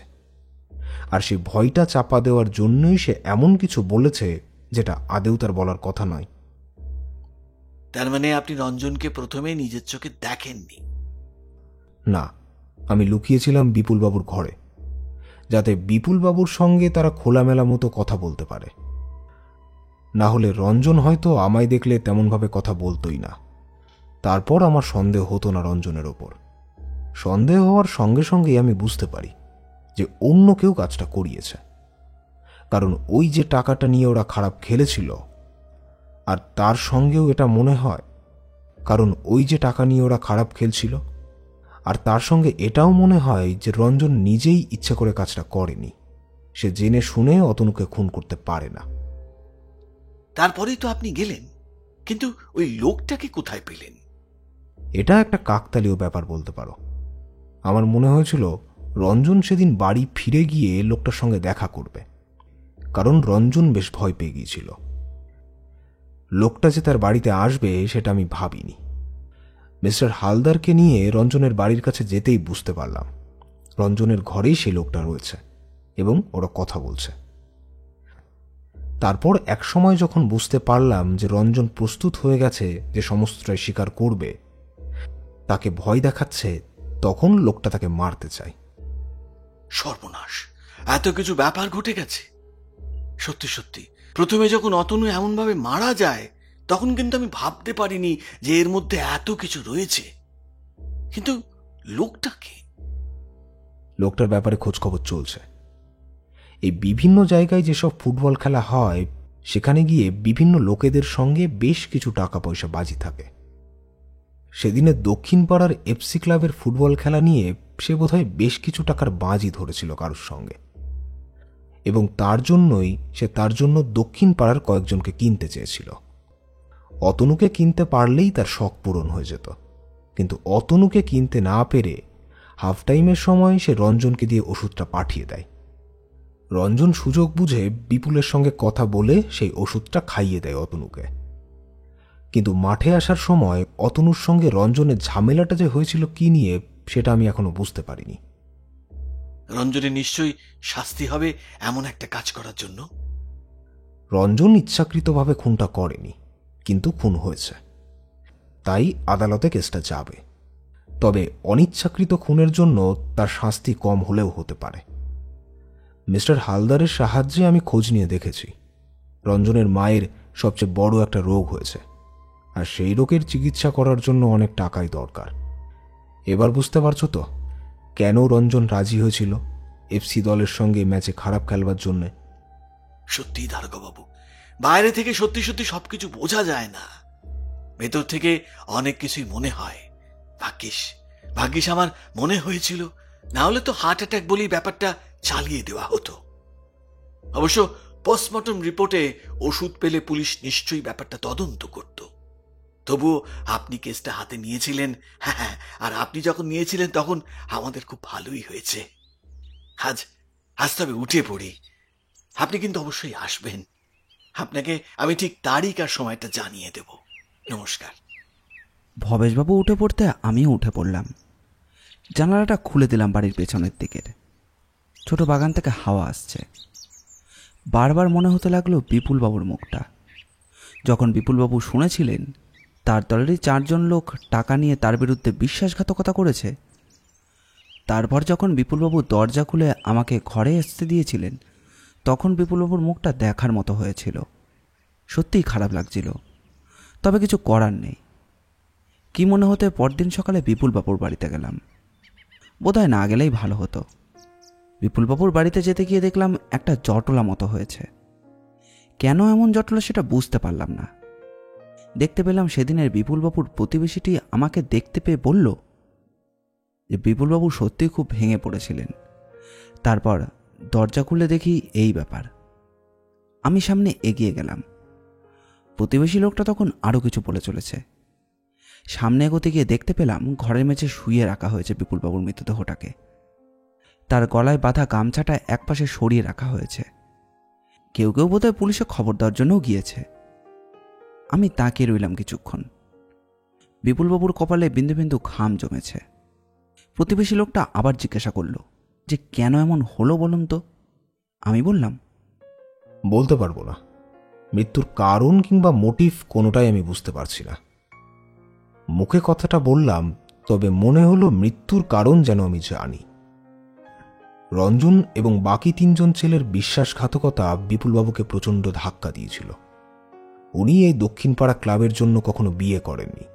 আর সেই ভয়টা চাপা দেওয়ার জন্যই সে এমন কিছু বলেছে যেটা আদেও তার বলার কথা নয়। তার মানে আপনি রঞ্জনকে প্রথমে নিজের চোখে দেখেননি? না, আমি লুকিয়েছিলাম বিপুলবাবুর ঘরে, যাতে বিপুলবাবুর সঙ্গে তারা খোলামেলা মতো কথা বলতে পারে। না হলে রঞ্জন হয়তো আমায় দেখলে তেমনভাবে কথা বলতোই না। তারপর আমার সন্দেহ হতো না রঞ্জনের ওপর। সন্দেহ হওয়ার সঙ্গে সঙ্গেই আমি বুঝতে পারি যে অন্য কেউ কাজটা করিয়েছে, কারণ ওই যে টাকাটা নিয়ে ওরা খারাপ খেলেছিল, আর তার সঙ্গেও এটা মনে হয় কারণ ওই যে টাকা নিয়ে ওরা খারাপ খেলছিল, আর তার সঙ্গে এটাও মনে হয় যে রঞ্জন নিজেই ইচ্ছে করে কাজটা করেনি, সে জেনে শুনে অতনুকে খুন করতে পারে না। তারপরেই তো আপনি গেলেন, কিন্তু ওই লোকটাকে কোথায় পেলেন? এটা একটা কাকতালীয় ব্যাপার বলতে পারো। আমার মনে হয়েছিল রঞ্জন সেদিন বাড়ি ফিরে গিয়ে লোকটার সঙ্গে দেখা করবে, কারণ রঞ্জন বেশ ভয় পেয়ে গিয়েছিল। লোকটা যে তার বাড়িতে আসবে সেটা আমি ভাবিনি। মিস্টার হালদারকে নিয়ে রঞ্জনের বাড়ির কাছে যেতেই বুঝতে পারলাম রঞ্জনের ঘরেই সেই লোকটা রয়েছে, এবং ওরা কথা বলছে। তারপর এক সময় যখন বুঝতে পারলাম যে রঞ্জন প্রস্তুত হয়ে গেছে যে সমস্তটাই স্বীকার করবে, তাকে ভয় দেখাচ্ছে, তখন লোকটা তাকে মারতে চায়। সর্বনাশ, এত কিছু ব্যাপার ঘটে গেছে। সত্যি সত্যি প্রথমে যখন অতনু এমনভাবে মারা যায় তখন কিন্তু আমি ভাবতে পারিনি যে এর মধ্যে এত কিছু রয়েছে। কিন্তু লোকটাকে, লোকটার ব্যাপারে খোঁজখবর চলছে। এই বিভিন্ন জায়গায় যেসব ফুটবল খেলা হয় সেখানে গিয়ে বিভিন্ন লোকেদের সঙ্গে বেশ কিছু টাকা পয়সা বাজি থাকে। সেদিনে দক্ষিণ পাড়ার এফসি ক্লাবের ফুটবল খেলা নিয়ে সে বোধহয় বেশ কিছু টাকার বাজি ধরেছিল কারোর সঙ্গে, এবং তার জন্যই সে তার জন্য দক্ষিণ পাড়ার কয়েকজনকে কিনতে চেয়েছিল। অতনুকে কিনতে পারলেই তার শখ পূরণ হয়ে যেত, কিন্তু অতনুকে কিনতে না পেরে হাফ টাইমের সময় সে রঞ্জনকে দিয়ে ওষুধটা পাঠিয়ে দেয়। রঞ্জন সুযোগ বুঝে বিপুলের সঙ্গে কথা বলে সেই ওষুধটা খাইয়ে দেয় অতনুকে। কিন্তু মাঠে আসার সময় অতনুর সঙ্গে রঞ্জনের ঝামেলাটা যে হয়েছিল কি নিয়ে সেটা আমি এখনো বুঝতে পারিনি। রঞ্জনের নিশ্চয়ই শাস্তি হবে এমন একটা কাজ করার জন্য। রঞ্জন ইচ্ছাকৃতভাবে খুনটা করেনি, কিন্তু খুন হয়েছে, তাই আদালতে কেসটা যাবে। তবে অনিচ্ছাকৃত খুনের জন্য তার শাস্তি কম হলেও হতে পারে। মিস্টার হালদারের সাহায্যে আমি খোঁজ নিয়ে দেখেছি রঞ্জনের মায়ের সবচেয়ে বড় একটা রোগ হয়েছে, আর সেই রোগের চিকিৎসা করার জন্য অনেক টাকাই দরকার। এবার বুঝতে পারছো তো কেন রঞ্জন রাজি হয়েছিল এফসি দলের সঙ্গে ম্যাচে খারাপ খেলবার জন্য? সত্যি দারোগাবাবু, বাইরে থেকে সত্যি সত্যি সবকিছু বোঝা যায় না, ভেতর থেকে অনেক কিছুই মনে হয়। ভাগ্যিস আমার মনে হয়েছিল, না হলে তো হার্ট অ্যাটাক বলেই ব্যাপারটা চালিয়ে দেওয়া হতো। অবশ্য পোস্টমর্টম রিপোর্টে ওষুধ পেলে পুলিশ নিশ্চয়ই ব্যাপারটা তদন্ত করত। তবুও আপনি কেসটা হাতে নিয়েছিলেন, হ্যাঁ, আর আপনি যখন নিয়েছিলেন তখন আমাদের খুব ভালোই হয়েছে। আজ তবে উঠে পড়ি। আপনি কিন্তু অবশ্যই আসবেন। আপনাকে আমি ঠিক তারিখ আর সময়টা জানিয়ে দেব। নমস্কার। ভবেশবাবু উঠে পড়তে আমিও উঠে পড়লাম। জানালাটা খুলে দিলাম বাড়ির পেছনের দিকের। ছোট বাগান থেকে হাওয়া আসছে। বারবার মনে হতে লাগলো বিপুলবাবুর মুখটা, যখন বিপুলবাবু শুনেছিলেন তার দলেরই 4 জন লোক টাকা নিয়ে তার বিরুদ্ধে বিশ্বাসঘাতকতা করেছে। তারপর যখন বিপুলবাবু দরজা খুলে আমাকে ঘরে আসতে দিয়েছিলেন, তখন বিপুলবাবুর মুখটা দেখার মতো হয়েছিল। সত্যিই খারাপ লাগছিল, তবে কিছু করার নেই। কি মনে হতে পরদিন সকালে বিপুলবাবুর বাড়িতে গেলাম। বোধহয় না গেলেই ভালো হতো। বিপুলবাবুর বাড়িতে যেতে গিয়ে দেখলাম একটা জটলা মতো হয়েছে। কেন এমন জটলা সেটা বুঝতে পারলাম না। দেখতে পেলাম সেদিনের বিপুলবাবুর প্রতিবেশীটি আমাকে দেখতে পেয়ে বলল যে বিপুলবাবু সত্যিই খুব ভেঙে পড়েছিলেন। তারপর দরজা খুলে দেখি এই ব্যাপার। আমি সামনে এগিয়ে গেলাম। প্রতিবেশী লোকটা তখন আরও কিছু বলে চলেছে। সামনে এগোতে গিয়ে দেখতে পেলাম ঘরের মেঝে শুয়ে রাখা হয়েছে বিপুলবাবুর মৃতদেহটাকে। তার গলায় বাঁধা গামছাটা একপাশে সরিয়ে রাখা হয়েছে। কেউ কেউ বোধহয় পুলিশে খবর দেওয়ার জন্যও গিয়েছে। আমি তাকিয়ে রইলাম কিছুক্ষণ। বিপুলবাবুর কপালে বিন্দু বিন্দু ঘাম জমেছে। প্রতিবেশী লোকটা আবার জিজ্ঞাসা করল যে কেন এমন হলো বলুন তো। আমি বললাম, বলতে পারবো না। মৃত্যুর কারণ কিংবা মোটিভ কোনোটাই আমি বুঝতে পারছি না। মুখে কথাটা বললাম, তবে মনে হলো মৃত্যুর কারণ যেন আমি জানি। রঞ্জন এবং বাকি 3 জন ছেলের বিশ্বাসঘাতকতা বিপুলবাবুকে প্রচণ্ড ধাক্কা দিয়েছিল। উনি এই দক্ষিণ পাড়া ক্লাবের জন্য কখনো বিয়ে করেননি।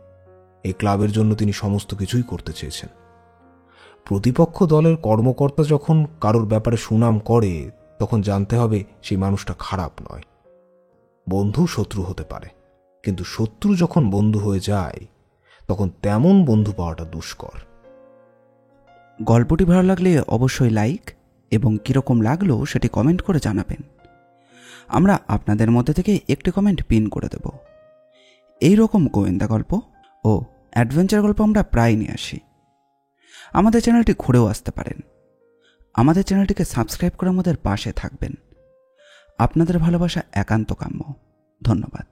এই ক্লাবের জন্য তিনি সমস্ত কিছুই করতে চেয়েছেন। প্রতিপক্ষ দলের কর্মকর্তা যখন কারোর ব্যাপারে সুনাম করে, তখন জানতে হবে সেই মানুষটা খারাপ নয়। বন্ধু শত্রু হতে পারে, কিন্তু শত্রু যখন বন্ধু হয়ে যায় তখন তেমন বন্ধু পাওয়াটা দুষ্কর। গল্পটি ভালো লাগলে অবশ্যই লাইক এবং কীরকম লাগলো সেটি কমেন্ট করে জানাবেন। আমরা আপনাদের মধ্যে থেকে একটি কমেন্ট পিন করে দেব। এই রকম গোয়েন্দা গল্প ও অ্যাডভেঞ্চার গল্প আমরা প্রায় নিয়ে আসি। আমাদের চ্যানেলটি ঘুরেও আসতে পারেন। আমাদের চ্যানেলটিকে সাবস্ক্রাইব করে আমাদের পাশে থাকবেন। আপনাদের ভালোবাসা একান্ত কাম্য। ধন্যবাদ।